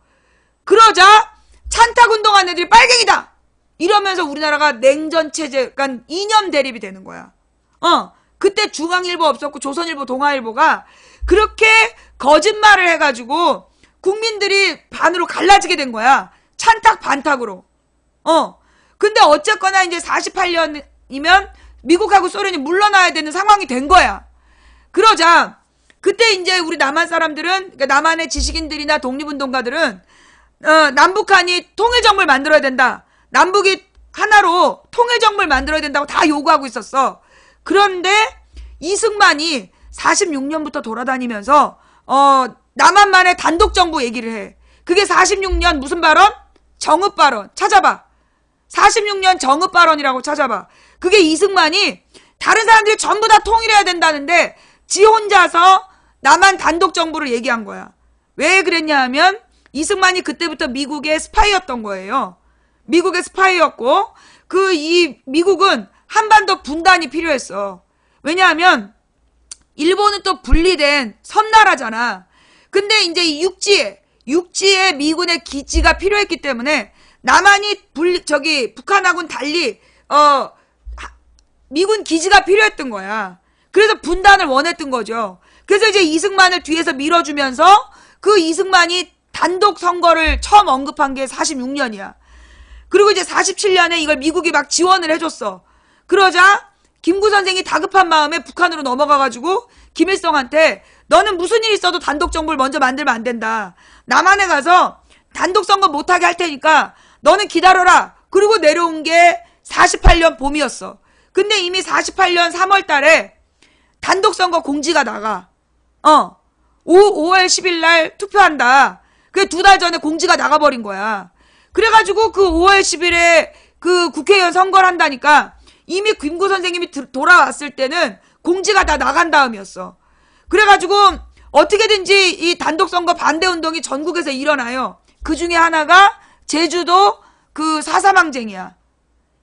그러자 찬탁운동한 애들이 빨갱이다 이러면서 우리나라가 냉전체제, 그러니까 이념 대립이 되는 거야. 그때 중앙일보 없었고 조선일보, 동아일보가 그렇게 거짓말을 해가지고 국민들이 반으로 갈라지게 된 거야. 찬탁 반탁으로. 근데 어쨌거나 이제 48년이면 미국하고 소련이 물러나야 되는 상황이 된 거야. 그러자 그때 이제 우리 남한 사람들은, 그러니까 남한의 지식인들이나 독립운동가들은 남북한이 통일정부를 만들어야 된다. 남북이 하나로 통일정부를 만들어야 된다고 다 요구하고 있었어. 그런데 이승만이 46년부터 돌아다니면서 남한만의 단독정부 얘기를 해. 그게 46년 무슨 발언? 정읍발언. 찾아봐. 46년 정읍발언이라고 찾아봐. 그게 이승만이 다른 사람들이 전부 다 통일해야 된다는데 지 혼자서 남한 단독정부를 얘기한 거야. 왜 그랬냐 하면 이승만이 그때부터 미국의 스파이였던 거예요. 미국의 스파이였고 이 미국은 한반도 분단이 필요했어. 왜냐하면 일본은 또 분리된 섬나라잖아. 근데 이제 이 육지에 미군의 기지가 필요했기 때문에 남한이 북한하고는 달리 미군 기지가 필요했던 거야. 그래서 분단을 원했던 거죠. 그래서 이제 이승만을 뒤에서 밀어주면서 그 이승만이 단독 선거를 처음 언급한 게 46년이야. 그리고 이제 47년에 이걸 미국이 막 지원을 해줬어. 그러자 김구 선생이 다급한 마음에 북한으로 넘어가가지고 김일성한테 너는 무슨 일 있어도 단독 정부를 먼저 만들면 안 된다. 남한에 가서 단독 선거 못하게 할 테니까 너는 기다려라. 그리고 내려온 게 48년 봄이었어. 근데 이미 48년 3월 달에 단독 선거 공지가 나가. 5월 10일 날 투표한다. 그게 2달 전에 공지가 나가버린 거야. 그래가지고 그 5월 10일에 그 국회의원 선거를 한다니까 이미 김구 선생님이 돌아왔을 때는 공지가 다 나간 다음이었어. 그래가지고 어떻게든지 이 단독선거 반대운동이 전국에서 일어나요. 그 중에 하나가 제주도 그 4.3 항쟁이야.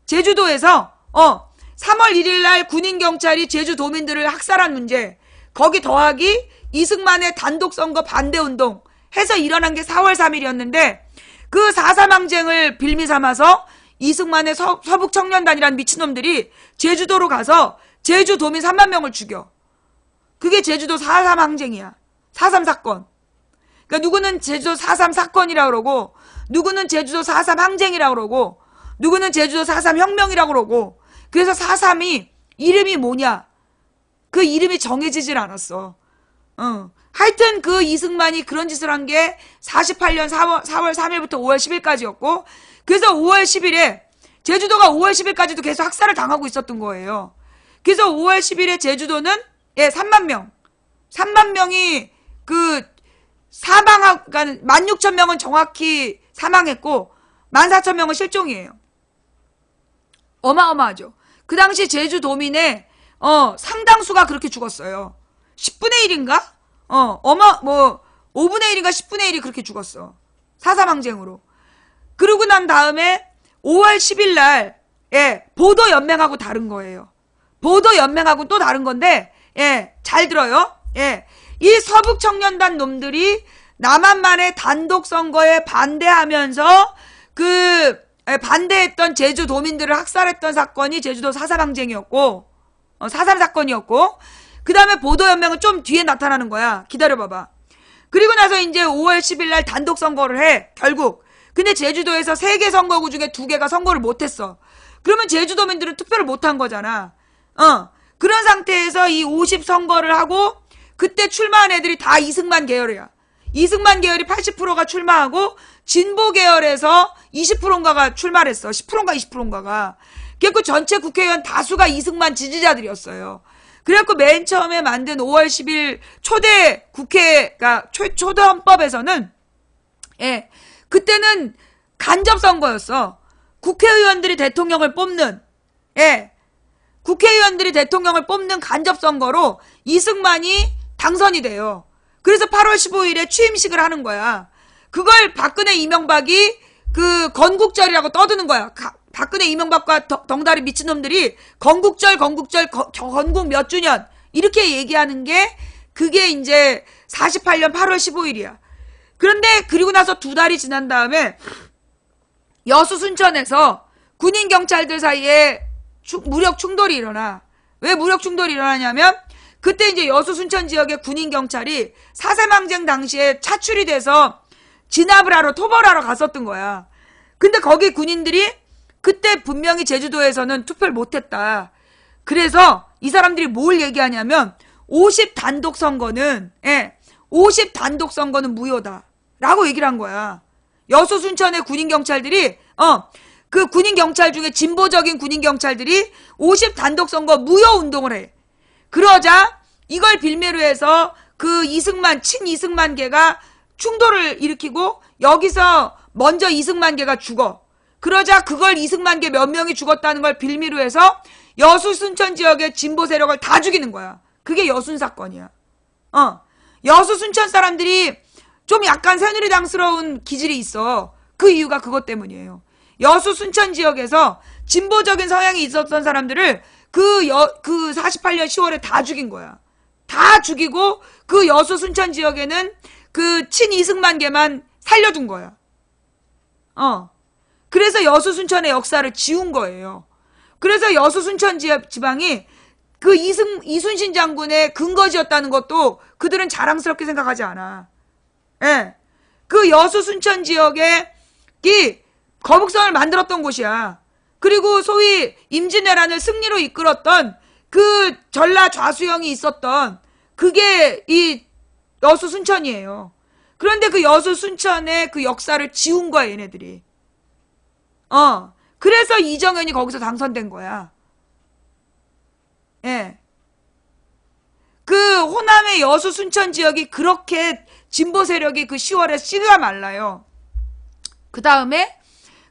제주도에서 3월 1일 날 군인경찰이 제주도민들을 학살한 문제, 거기 더하기 이승만의 단독선거 반대운동 해서 일어난 게 4월 3일이었는데 그 4.3 항쟁을 빌미 삼아서 이승만의 서북청년단이란 미친놈들이 제주도로 가서 제주도민 3만 명을 죽여. 그게 제주도 4.3 항쟁이야. 4.3 사건. 그러니까 누구는 제주도 4.3 사건이라고 그러고 누구는 제주도 4.3 항쟁이라고 그러고 누구는 제주도 4.3 혁명이라고 그러고 그래서 4.3이 이름이 뭐냐? 그 이름이 정해지질 않았어. 하여튼 그 이승만이 그런 짓을 한 게 48년 4월 3일부터 5월 10일까지였고, 그래서 5월 10일에 제주도가 5월 10일까지도 계속 학살을 당하고 있었던 거예요. 그래서 5월 10일에 제주도는 3만 명이 그러니까 16,000명은 정확히 사망했고 14,000명은 실종이에요. 어마어마하죠. 그 당시 제주도민의 상당수가 그렇게 죽었어요. 10분의 1인가? 5분의 1인가 10분의 1이 그렇게 죽었어. 사사망쟁으로. 그러고 난 다음에 5월 10일 날, 보도연맹하고 다른 거예요. 보도연맹하고 또 다른 건데, 잘 들어요. 이 서북청년단 놈들이 남한만의 단독선거에 반대하면서 반대했던 제주도민들을 학살했던 사건이 제주도 사사방쟁이었고, 사살 사건이었고, 그 다음에 보도연맹은 좀 뒤에 나타나는 거야. 기다려봐봐. 그리고 나서 이제 5월 10일 날 단독선거를 해, 결국. 근데 제주도에서 3개 선거구 중에 2개가 선거를 못했어. 그러면 제주도민들은 투표를 못한 거잖아. 그런 상태에서 이 50선거를 하고, 그때 출마한 애들이 다 이승만 계열이야. 이승만 계열이 80%가 출마하고, 진보 계열에서 20%인가가 출마를 했어. 10%인가 20%인가가. 그래갖고 전체 국회의원 다수가 이승만 지지자들이었어요. 그래갖고 맨 처음에 만든 5월 10일 초대 국회가 초대 헌법에서는 그때는 간접선거였어. 국회의원들이 대통령을 뽑는 국회의원들이 대통령을 뽑는 간접선거로 이승만이 당선이 돼요. 그래서 8월 15일에 취임식을 하는 거야. 그걸 박근혜 이명박이 그 건국절이라고 떠드는 거야. 박근혜 이명박과 덩달이 미친놈들이 건국 몇 주년 이렇게 얘기하는 게 그게 이제 48년 8월 15일이야. 그런데 그리고 나서 2달이 지난 다음에 여수 순천에서 군인 경찰들 사이에 무력 충돌이 일어나. 왜 무력 충돌이 일어나냐면 그때 이제 여수 순천 지역의 군인 경찰이 사세망쟁 당시에 차출이 돼서 진압을 하러 토벌하러 갔었던 거야. 근데 거기 군인들이 그때 분명히 제주도에서는 투표를 못했다. 그래서 이 사람들이 뭘 얘기하냐면 50 단독 선거는 50 단독 선거는 무효다 라고 얘기를 한 거야. 여수 순천의 군인 경찰들이 그 군인 경찰 중에 진보적인 군인 경찰들이 50 단독 선거 무효 운동을 해. 그러자 이걸 빌미로 해서 그 친 이승만계가 충돌을 일으키고 여기서 먼저 이승만계가 죽어. 그러자 그걸 이승만계 몇 명이 죽었다는 걸 빌미로 해서 여수 순천 지역의 진보 세력을 다 죽이는 거야. 그게 여순 사건이야. 여수 순천 사람들이 좀 약간 새누리당스러운 기질이 있어. 그 이유가 그것 때문이에요. 여수 순천 지역에서 진보적인 성향이 있었던 사람들을 그 48년 10월에 다 죽인 거야. 다 죽이고 그 여수 순천 지역에는 그 친 이승만계만 살려둔 거야. 그래서 여수 순천의 역사를 지운 거예요. 그래서 여수 순천 지방이 그 이순신 장군의 근거지였다는 것도 그들은 자랑스럽게 생각하지 않아. 그 여수 순천 지역에 이 거북선을 만들었던 곳이야. 그리고 소위 임진왜란을 승리로 이끌었던 그 전라 좌수영이 있었던 그게 이 여수 순천이에요. 그런데 그 여수 순천의 그 역사를 지운 거야, 얘네들이. 그래서 이정현이 거기서 당선된 거야. 그 호남의 여수 순천 지역이 그렇게 진보 세력이 그 10월에 씨가 말라요. 그 다음에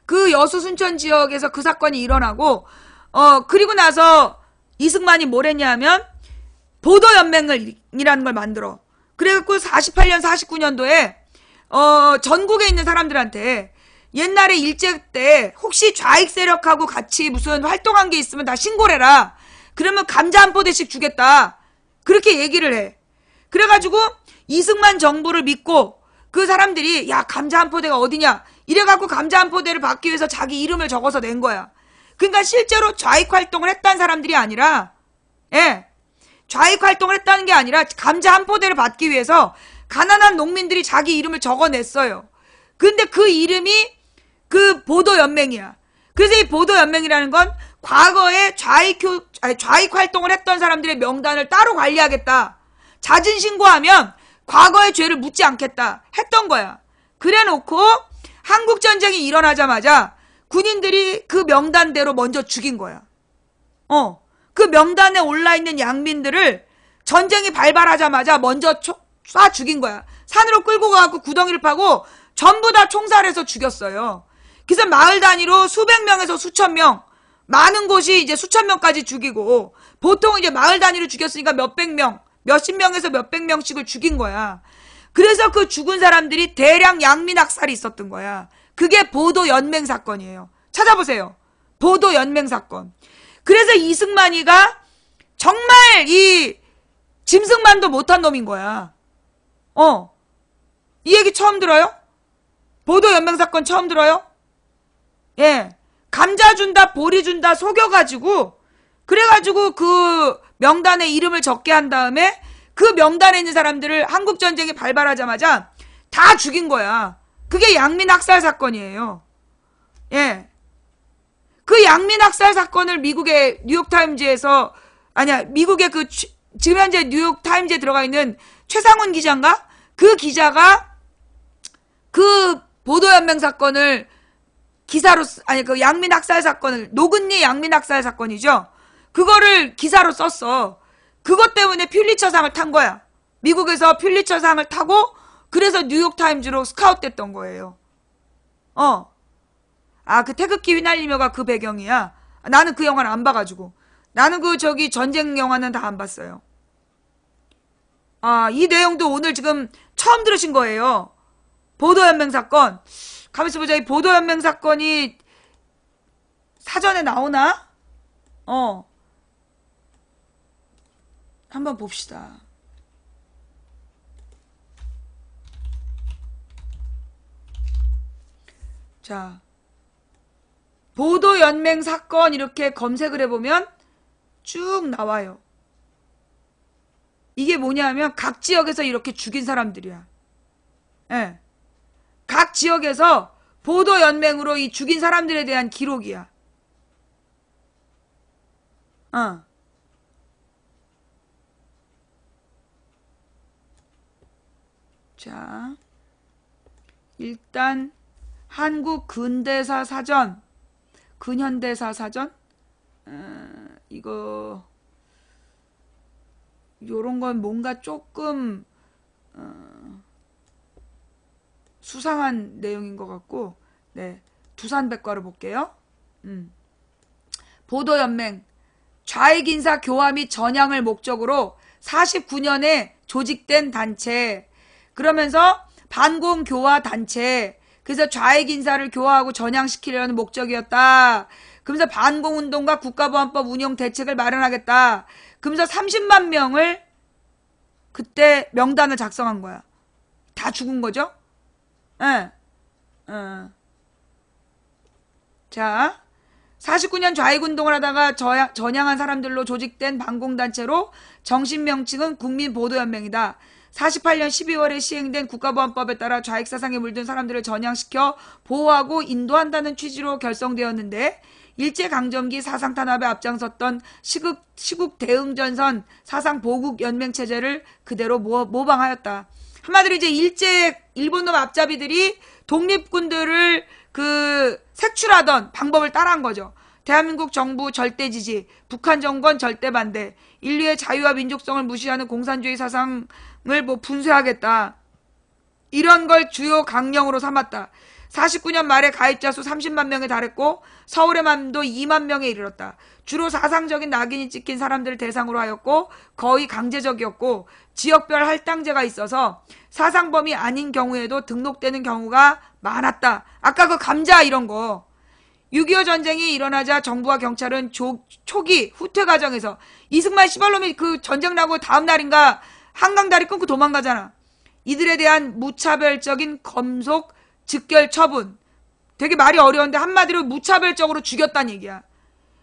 그 여수 순천 지역에서 그 사건이 일어나고 그리고 나서 이승만이 뭘 했냐면 보도연맹이라는 걸 만들어. 그래갖고 48년 49년도에 전국에 있는 사람들한테 옛날에 일제 때 혹시 좌익 세력하고 같이 무슨 활동한 게 있으면 다 신고를 해라. 그러면 감자 한 포대씩 주겠다. 그렇게 얘기를 해. 그래가지고 이승만 정부를 믿고 그 사람들이 야 감자 한 포대가 어디냐 이래갖고 감자 한 포대를 받기 위해서 자기 이름을 적어서 낸 거야. 그러니까 실제로 좌익 활동을 했다는 사람들이 아니라 좌익 활동을 했다는 게 아니라 감자 한 포대를 받기 위해서 가난한 농민들이 자기 이름을 적어냈어요. 근데 그 이름이 그 보도연맹이야. 그래서 이 보도연맹이라는 건 과거에 좌익 활동을 했던 사람들의 명단을 따로 관리하겠다. 자진 신고하면 과거의 죄를 묻지 않겠다 했던 거야. 그래놓고 한국전쟁이 일어나자마자 군인들이 그 명단대로 먼저 죽인 거야. 그 명단에 올라있는 양민들을 전쟁이 발발하자마자 먼저 쏴 죽인 거야. 산으로 끌고 가고 구덩이를 파고 전부 다 총살해서 죽였어요. 그래서 마을 단위로 수백 명에서 수천 명, 많은 곳이 이제 수천 명까지 죽이고, 보통 이제 마을 단위로 죽였으니까 몇백 명, 몇십 명에서 몇백 명씩을 죽인 거야. 그래서 그 죽은 사람들이 대량 양민 학살이 있었던 거야. 그게 보도 연맹 사건이에요. 찾아보세요. 보도 연맹 사건. 그래서 이승만이가 정말 이 짐승만도 못한 놈인 거야. 이 얘기 처음 들어요? 보도 연맹 사건 처음 들어요? 예. 감자 준다, 보리 준다 속여가지고, 그래가지고 그 명단에 이름을 적게 한 다음에 그 명단에 있는 사람들을 한국전쟁이 발발하자마자 다 죽인 거야. 그게 양민 학살 사건이에요. 예. 그 양민 학살 사건을 미국의 뉴욕타임즈에서, 아니야, 미국의 그, 지금 현재 뉴욕타임즈에 들어가 있는 최상훈 기자인가? 그 기자가 그 보도연맹 사건을 기사로, 그 양민 학살 사건을, 노근리 양민 학살 사건이죠. 그거를 기사로 썼어. 그것 때문에 퓰리처상을 탄 거야. 미국에서 퓰리처상을 타고, 그래서 뉴욕타임즈로 스카웃 됐던 거예요. 그 태극기 휘날리며가 그 배경이야. 나는 그 영화를 안 봐가지고. 나는 전쟁 영화는 다 안 봤어요. 이 내용도 오늘 지금 처음 들으신 거예요. 보도연맹 사건. 가만있어 보자. 이 보도연맹 사건이 사전에 나오나? 한번 봅시다. 자, 보도연맹 사건 이렇게 검색을 해보면 쭉 나와요. 이게 뭐냐면 각 지역에서 이렇게 죽인 사람들이야. 예. 각 지역에서 보도연맹으로 이 죽인 사람들에 대한 기록이야. 자, 일단 한국 근대사 사전, 근현대사 사전, 이거 요런 건 뭔가 조금 수상한 내용인 것 같고, 네, 두산백과로 볼게요. 보도연맹 좌익인사 교화 및 전향을 목적으로 49년에 조직된 단체. 그러면서 반공교화 단체. 그래서 좌익인사를 교화하고 전향시키려는 목적이었다. 그러면서 반공운동과 국가보안법 운영 대책을 마련하겠다. 그러면서 30만 명을 그때 명단을 작성한 거야. 다 죽은 거죠? 예. 자, 49년 좌익운동을 하다가 전향한 사람들로 조직된 반공단체로 정신명칭은 국민보도연맹이다. 48년 12월에 시행된 국가보안법에 따라 좌익사상에 물든 사람들을 전향시켜 보호하고 인도한다는 취지로 결성되었는데, 일제강점기 사상탄압에 앞장섰던 시국 대응전선 사상보국연맹체제를 그대로 모방하였다. 한마디로 이제 일본놈 앞잡이들이 독립군들을 색출하던 방법을 따라한 거죠. 대한민국 정부 절대 지지, 북한 정권 절대 반대, 인류의 자유와 민족성을 무시하는 공산주의 사상을 분쇄하겠다. 이런 걸 주요 강령으로 삼았다. 49년 말에 가입자 수 30만 명에 달했고 서울에만도 2만 명에 이르렀다. 주로 사상적인 낙인이 찍힌 사람들을 대상으로 하였고 거의 강제적이었고 지역별 할당제가 있어서 사상범이 아닌 경우에도 등록되는 경우가 많았다. 아까 그 감자 이런 거. 6.25 전쟁이 일어나자 정부와 경찰은 초기 후퇴 과정에서 이승만 씨발놈이 그 전쟁 나고 다음 날인가 한강다리 끊고 도망가잖아. 이들에 대한 무차별적인 검속, 즉결 처분. 되게 말이 어려운데 한마디로 무차별적으로 죽였다는 얘기야.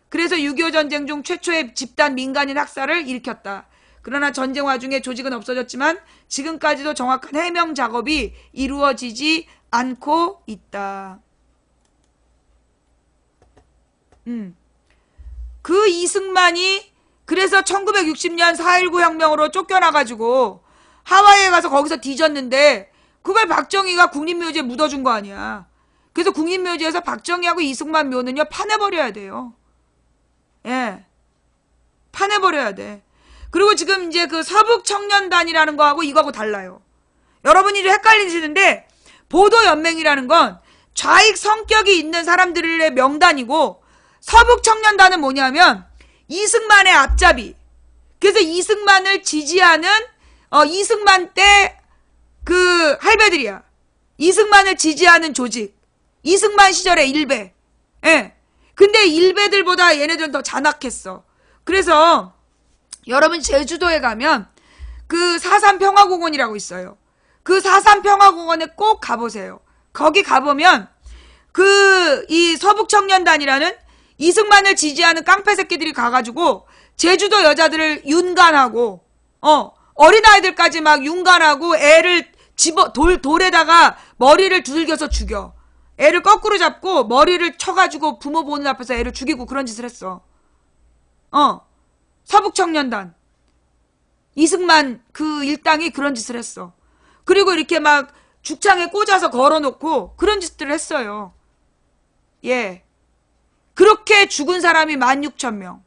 그래서 6.25 전쟁 중 최초의 집단 민간인 학살을 일으켰다. 그러나 전쟁 와중에 조직은 없어졌지만 지금까지도 정확한 해명 작업이 이루어지지 않고 있다. 그 이승만이 그래서 1960년 4.19 혁명으로 쫓겨나가지고 하와이에 가서 거기서 뒤졌는데 그걸 박정희가 국립묘지에 묻어준 거 아니야. 그래서 국립묘지에서 박정희하고 이승만 묘는요 파내버려야 돼요. 예, 파내버려야 돼. 그리고 지금 이제 그 서북청년단이라는 거하고 이거하고 달라요. 여러분이 좀 헷갈리시는데 보도연맹이라는 건 좌익 성격이 있는 사람들의 명단이고 서북청년단은 뭐냐면 이승만의 앞잡이. 그래서 이승만을 지지하는 이승만 때 그 할배들이야. 이승만을 지지하는 조직. 이승만 시절의 일베. 예. 근데 일베들보다 얘네들은 더 잔악했어. 그래서 여러분 제주도에 가면 그 4.3 평화공원이라고 있어요. 그 4.3 평화공원에 꼭 가보세요. 거기 가보면 이 서북청년단이라는 이승만을 지지하는 깡패 새끼들이 가가지고 제주도 여자들을 윤간하고 어린아이들까지 막 윤간하고 애를 돌에다가 머리를 두들겨서 죽여. 애를 거꾸로 잡고 머리를 쳐가지고 부모 보는 앞에서 애를 죽이고 그런 짓을 했어. 서북청년단. 이승만 그 일당이 그런 짓을 했어. 그리고 이렇게 막 죽창에 꽂아서 걸어놓고 그런 짓들을 했어요. 예. 그렇게 죽은 사람이 16,000명.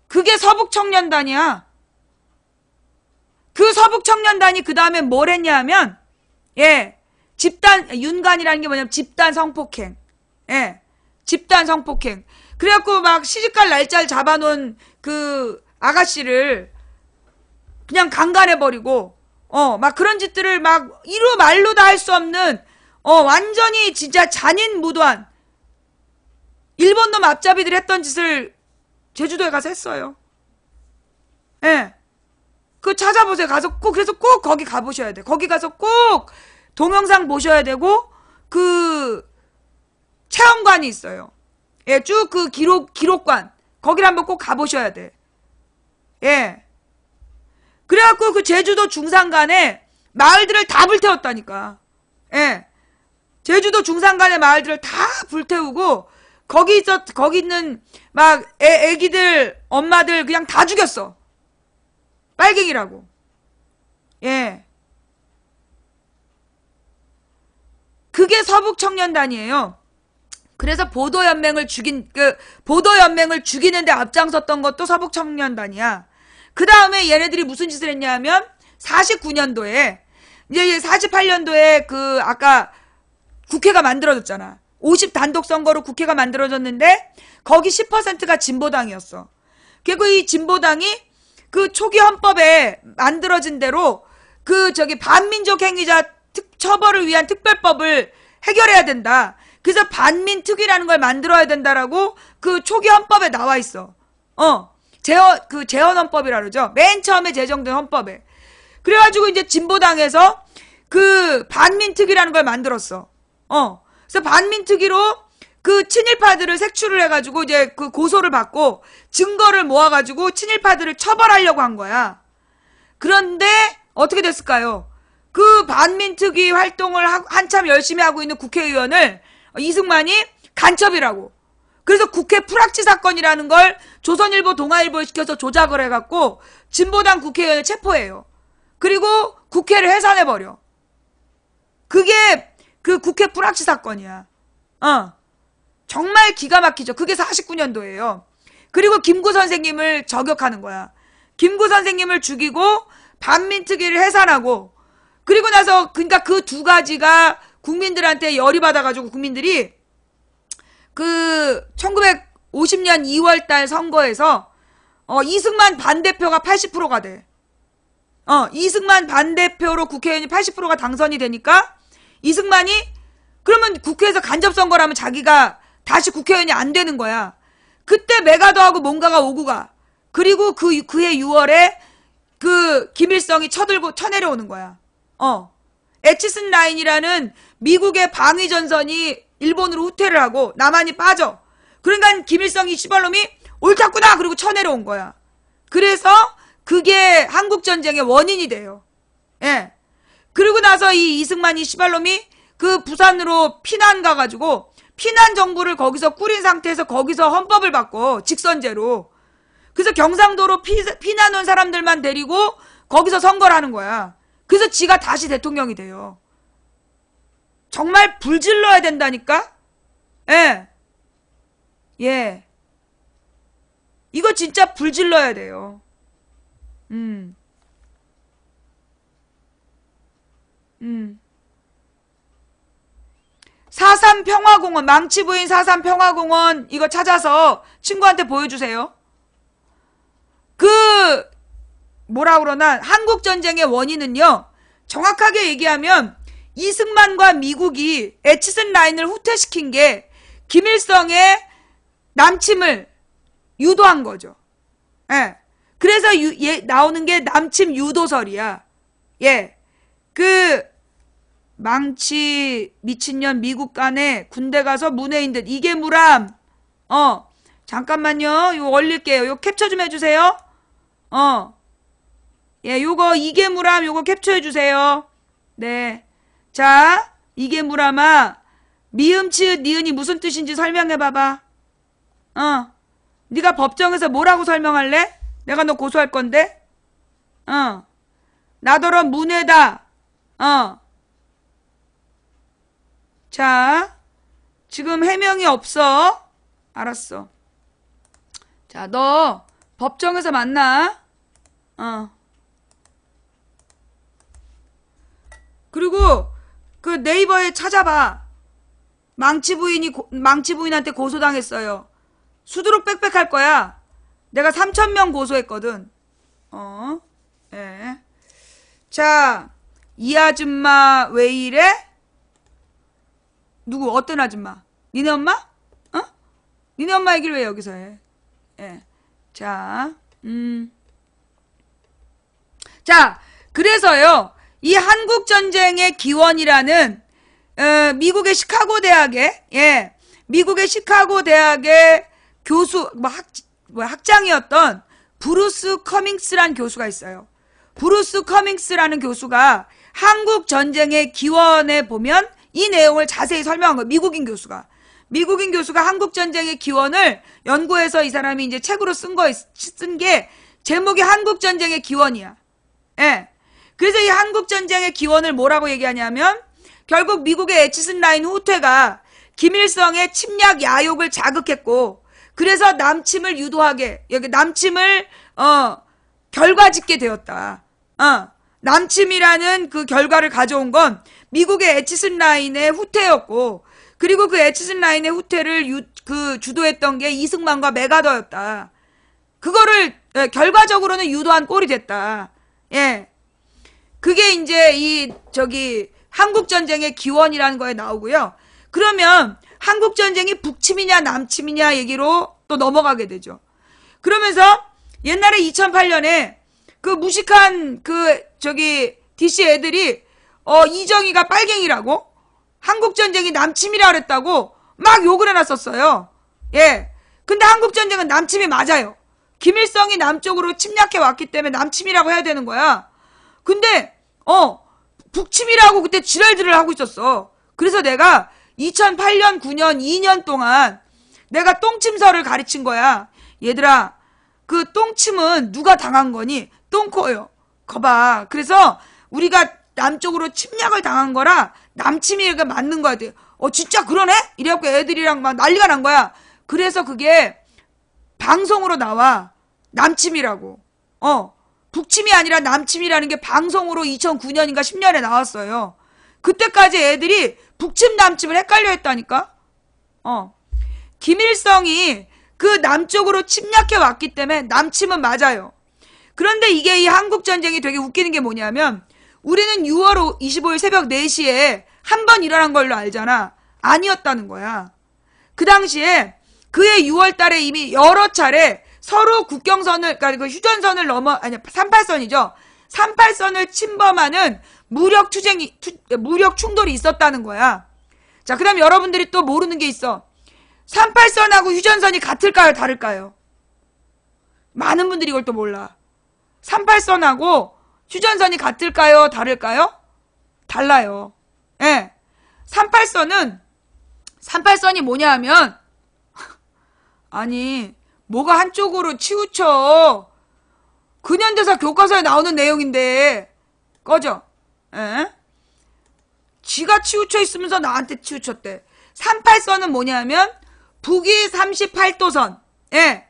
그게 서북청년단이야. 그 서북청년단이 그 다음에 뭘 했냐 하면, 예, 윤간이라는 게 뭐냐면 집단 성폭행. 예, 집단 성폭행. 그래갖고 막 시집갈 날짜를 잡아놓은 그 아가씨를 그냥 강간해버리고, 막 그런 짓들을 막 이루 말로 다 할 수 없는, 완전히 진짜 잔인무도한 일본 놈 앞잡이들 했던 짓을 제주도에 가서 했어요. 예. 그거 찾아보세요. 그래서 꼭 거기 가보셔야 돼. 거기 가서 꼭 동영상 보셔야 되고, 체험관이 있어요. 예, 쭉 그 기록관. 거기를 한번 꼭 가보셔야 돼. 예. 그래갖고 그 제주도 중산간에 마을들을 다 불태웠다니까. 예. 제주도 중산간의 마을들을 다 불태우고, 거기 있는 막 애기들, 엄마들 그냥 다 죽였어. 빨갱이라고. 예. 그게 서북청년단이에요. 그래서 보도연맹을 죽이는데 앞장섰던 것도 서북청년단이야. 그 다음에 얘네들이 무슨 짓을 했냐 하면, 49년도에, 이제 48년도에 아까 국회가 만들어졌잖아. 50 단독 선거로 국회가 만들어졌는데, 거기 10%가 진보당이었어. 그리고 이 진보당이 그 초기 헌법에 만들어진 대로 반민족 행위자 처벌을 위한 특별법을 해결해야 된다. 그래서 반민특위라는 걸 만들어야 된다라고 그 초기 헌법에 나와 있어. 재헌헌법이라 그러죠. 맨 처음에 제정된 헌법에. 그래가지고 이제 진보당에서 그 반민특위라는 걸 만들었어. 그래서 반민특위로 그 친일파들을 색출을 해가지고 이제 그 고소를 받고 증거를 모아가지고 친일파들을 처벌하려고 한 거야. 그런데 어떻게 됐을까요? 그 반민특위 활동을 한참 열심히 하고 있는 국회의원을 이승만이 간첩이라고. 그래서 국회 프락치 사건이라는 걸 조선일보, 동아일보에 시켜서 조작을 해갖고 진보당 국회의원을 체포해요. 그리고 국회를 해산해버려. 그게 그 국회 프락치 사건이야. 정말 기가 막히죠. 그게 49년도예요. 그리고 김구 선생님을 저격하는 거야. 김구 선생님을 죽이고 반민특위를 해산하고, 그리고 나서 그러니까 그 두 가지가 국민들한테 열이 받아가지고 국민들이 그 1950년 2월달 선거에서 이승만 반대표가 80%가 돼. 이승만 반대표로 국회의원이 80%가 당선이 되니까 이승만이 그러면 국회에서 간접선거를 하면 자기가 다시 국회의원이 안 되는 거야. 그때 메가더하고 뭔가가 오고 가. 그리고 그해 6월에 그 김일성이 쳐내려오는 거야. 에치슨 라인이라는 미국의 방위전선이 일본으로 후퇴를 하고 남한이 빠져. 그러니까 김일성이 시발놈이 옳았구나 그리고 쳐내려온 거야. 그래서 그게 한국전쟁의 원인이 돼요. 예. 그리고 나서 이 이승만이 시발놈이 그 부산으로 피난 가가지고 피난 정부를 거기서 꾸린 상태에서 거기서 헌법을 바꿔. 직선제로. 그래서 경상도로 피난 온 사람들만 데리고 거기서 선거를 하는 거야. 그래서 지가 다시 대통령이 돼요. 정말 불질러야 된다니까? 예. 예. 이거 진짜 불질러야 돼요. 4.3 평화공원, 망치부인 4.3 평화공원 이거 찾아서 친구한테 보여주세요. 뭐라 그러나 한국전쟁의 원인은요, 정확하게 얘기하면 이승만과 미국이 에치슨 라인을 후퇴시킨 게 김일성의 남침을 유도한 거죠. 예. 그래서 나오는 게 남침 유도설이야. 예. 망치 미친년 미국 간에 군대 가서 문외인들 이계무람. 잠깐만요. 이거 올릴게요. 이거 캡처 좀 해주세요. 예, 요거 이계무람 요거 캡처해 주세요. 네. 자, 이계무람아, 미음 치읓 니은이 무슨 뜻인지 설명해 봐봐. 네가 법정에서 뭐라고 설명할래? 내가 너 고소할 건데. 나더러 문외다. 자, 지금 해명이 없어. 알았어. 자, 너 법정에서 만나. 그리고 그 네이버에 찾아봐. 망치부인한테 고소당했어요. 수두룩 빽빽할 거야. 내가 3,000명 고소했거든. 예. 자, 이 아줌마 왜 이래? 누구, 어떤 아줌마? 니네 엄마? 니네 엄마 얘기를 왜 여기서 해? 예. 자, 자, 그래서요, 이 한국전쟁의 기원이라는, 미국의 시카고 대학의, 예, 미국의 시카고 대학의 교수, 학장이었던 브루스 커밍스란 교수가 있어요. 브루스 커밍스라는 교수가 한국전쟁의 기원에 보면 이 내용을 자세히 설명한 거예요. 미국인 교수가 한국전쟁의 기원을 연구해서 이 사람이 이제 책으로 쓴 게 제목이 한국전쟁의 기원이야. 예. 그래서 이 한국전쟁의 기원을 뭐라고 얘기하냐면 결국 미국의 에치슨 라인 후퇴가 김일성의 침략 야욕을 자극했고 그래서 남침을 유도하게 남침을 결과짓게 되었다. 남침이라는 그 결과를 가져온 건 미국의 에치슨 라인의 후퇴였고 그리고 그 에치슨 라인의 후퇴를 주도했던 게 이승만과 메가더였다. 그거를 결과적으로는 유도한 꼴이 됐다. 예. 그게 이제 한국전쟁의 기원이라는 거에 나오고요. 그러면 한국전쟁이 북침이냐 남침이냐 얘기로 또 넘어가게 되죠. 그러면서 옛날에 2008년에 그 무식한 DC 애들이 이정희가 빨갱이라고 한국전쟁이 남침이라 그랬다고 막 욕을 해놨었어요. 예. 근데 한국전쟁은 남침이 맞아요. 김일성이 남쪽으로 침략해 왔기 때문에 남침이라고 해야 되는 거야. 근데 북침이라고 그때 지랄들을 하고 있었어. 그래서 내가 2008년 9년 2년 동안 내가 똥침설을 가르친 거야. 얘들아, 그 똥침은 누가 당한 거니? 똥코요. 거봐. 그래서 우리가 남쪽으로 침략을 당한 거라 남침이가 맞는 거야. 진짜 그러네? 이래갖고 애들이랑 막 난리가 난 거야. 그래서 그게 방송으로 나와. 남침이라고. 북침이 아니라 남침이라는 게 방송으로 2009년인가 10년에 나왔어요. 그때까지 애들이 북침 남침을 헷갈려 했다니까. 김일성이 그 남쪽으로 침략해 왔기 때문에 남침은 맞아요. 그런데 이게 이 한국전쟁이 되게 웃기는 게 뭐냐면 우리는 6월 25일 새벽 4시에 한 번 일어난 걸로 알잖아. 아니었다는 거야. 그 당시에 그해 6월 달에 이미 여러 차례 서로 국경선을, 그러니까 그 휴전선을 38선이죠. 38선을 침범하는 무력 충돌이 있었다는 거야. 자, 그 다음 여러분들이 또 모르는 게 있어. 38선하고 휴전선이 같을까요? 다를까요? 많은 분들이 이걸 또 몰라. 38선하고 휴전선이 같을까요? 다를까요? 달라요. 예. 38선은 38선이 뭐냐 하면 아니 뭐가 한쪽으로 치우쳐. 근현대사 교과서에 나오는 내용인데 꺼져. 에? 지가 치우쳐 있으면서 나한테 치우쳤대. 38선은 뭐냐면 북위 38도선. 예.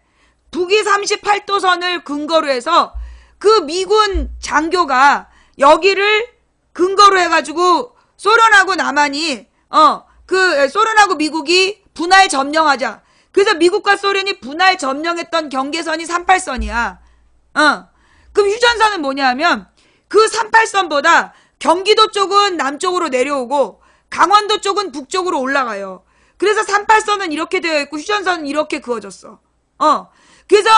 북위 38도선을 근거로 해서 그 미군 장교가 여기를 근거로 해가지고 소련하고 남한이 소련하고 미국이 분할 점령하자. 그래서 미국과 소련이 분할 점령했던 경계선이 38선이야. 그럼 휴전선은 뭐냐 하면 그 38선보다 경기도 쪽은 남쪽으로 내려오고 강원도 쪽은 북쪽으로 올라가요. 그래서 38선은 이렇게 되어 있고 휴전선은 이렇게 그어졌어. 그래서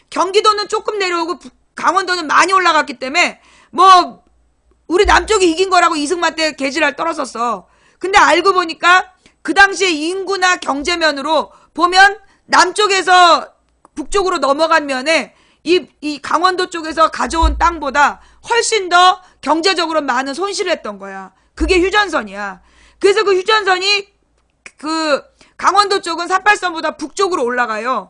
경기도는 조금 내려오고 강원도는 많이 올라갔기 때문에 뭐 우리 남쪽이 이긴 거라고 이승만 때 개지랄 떨었었어. 근데 알고 보니까 그 당시에 인구나 경제면으로 보면 남쪽에서 북쪽으로 넘어간 면에 이 강원도 쪽에서 가져온 땅보다 훨씬 더 경제적으로 많은 손실을 했던 거야. 그게 휴전선이야. 그래서 그 휴전선이 그 강원도 쪽은 38선보다 북쪽으로 올라가요.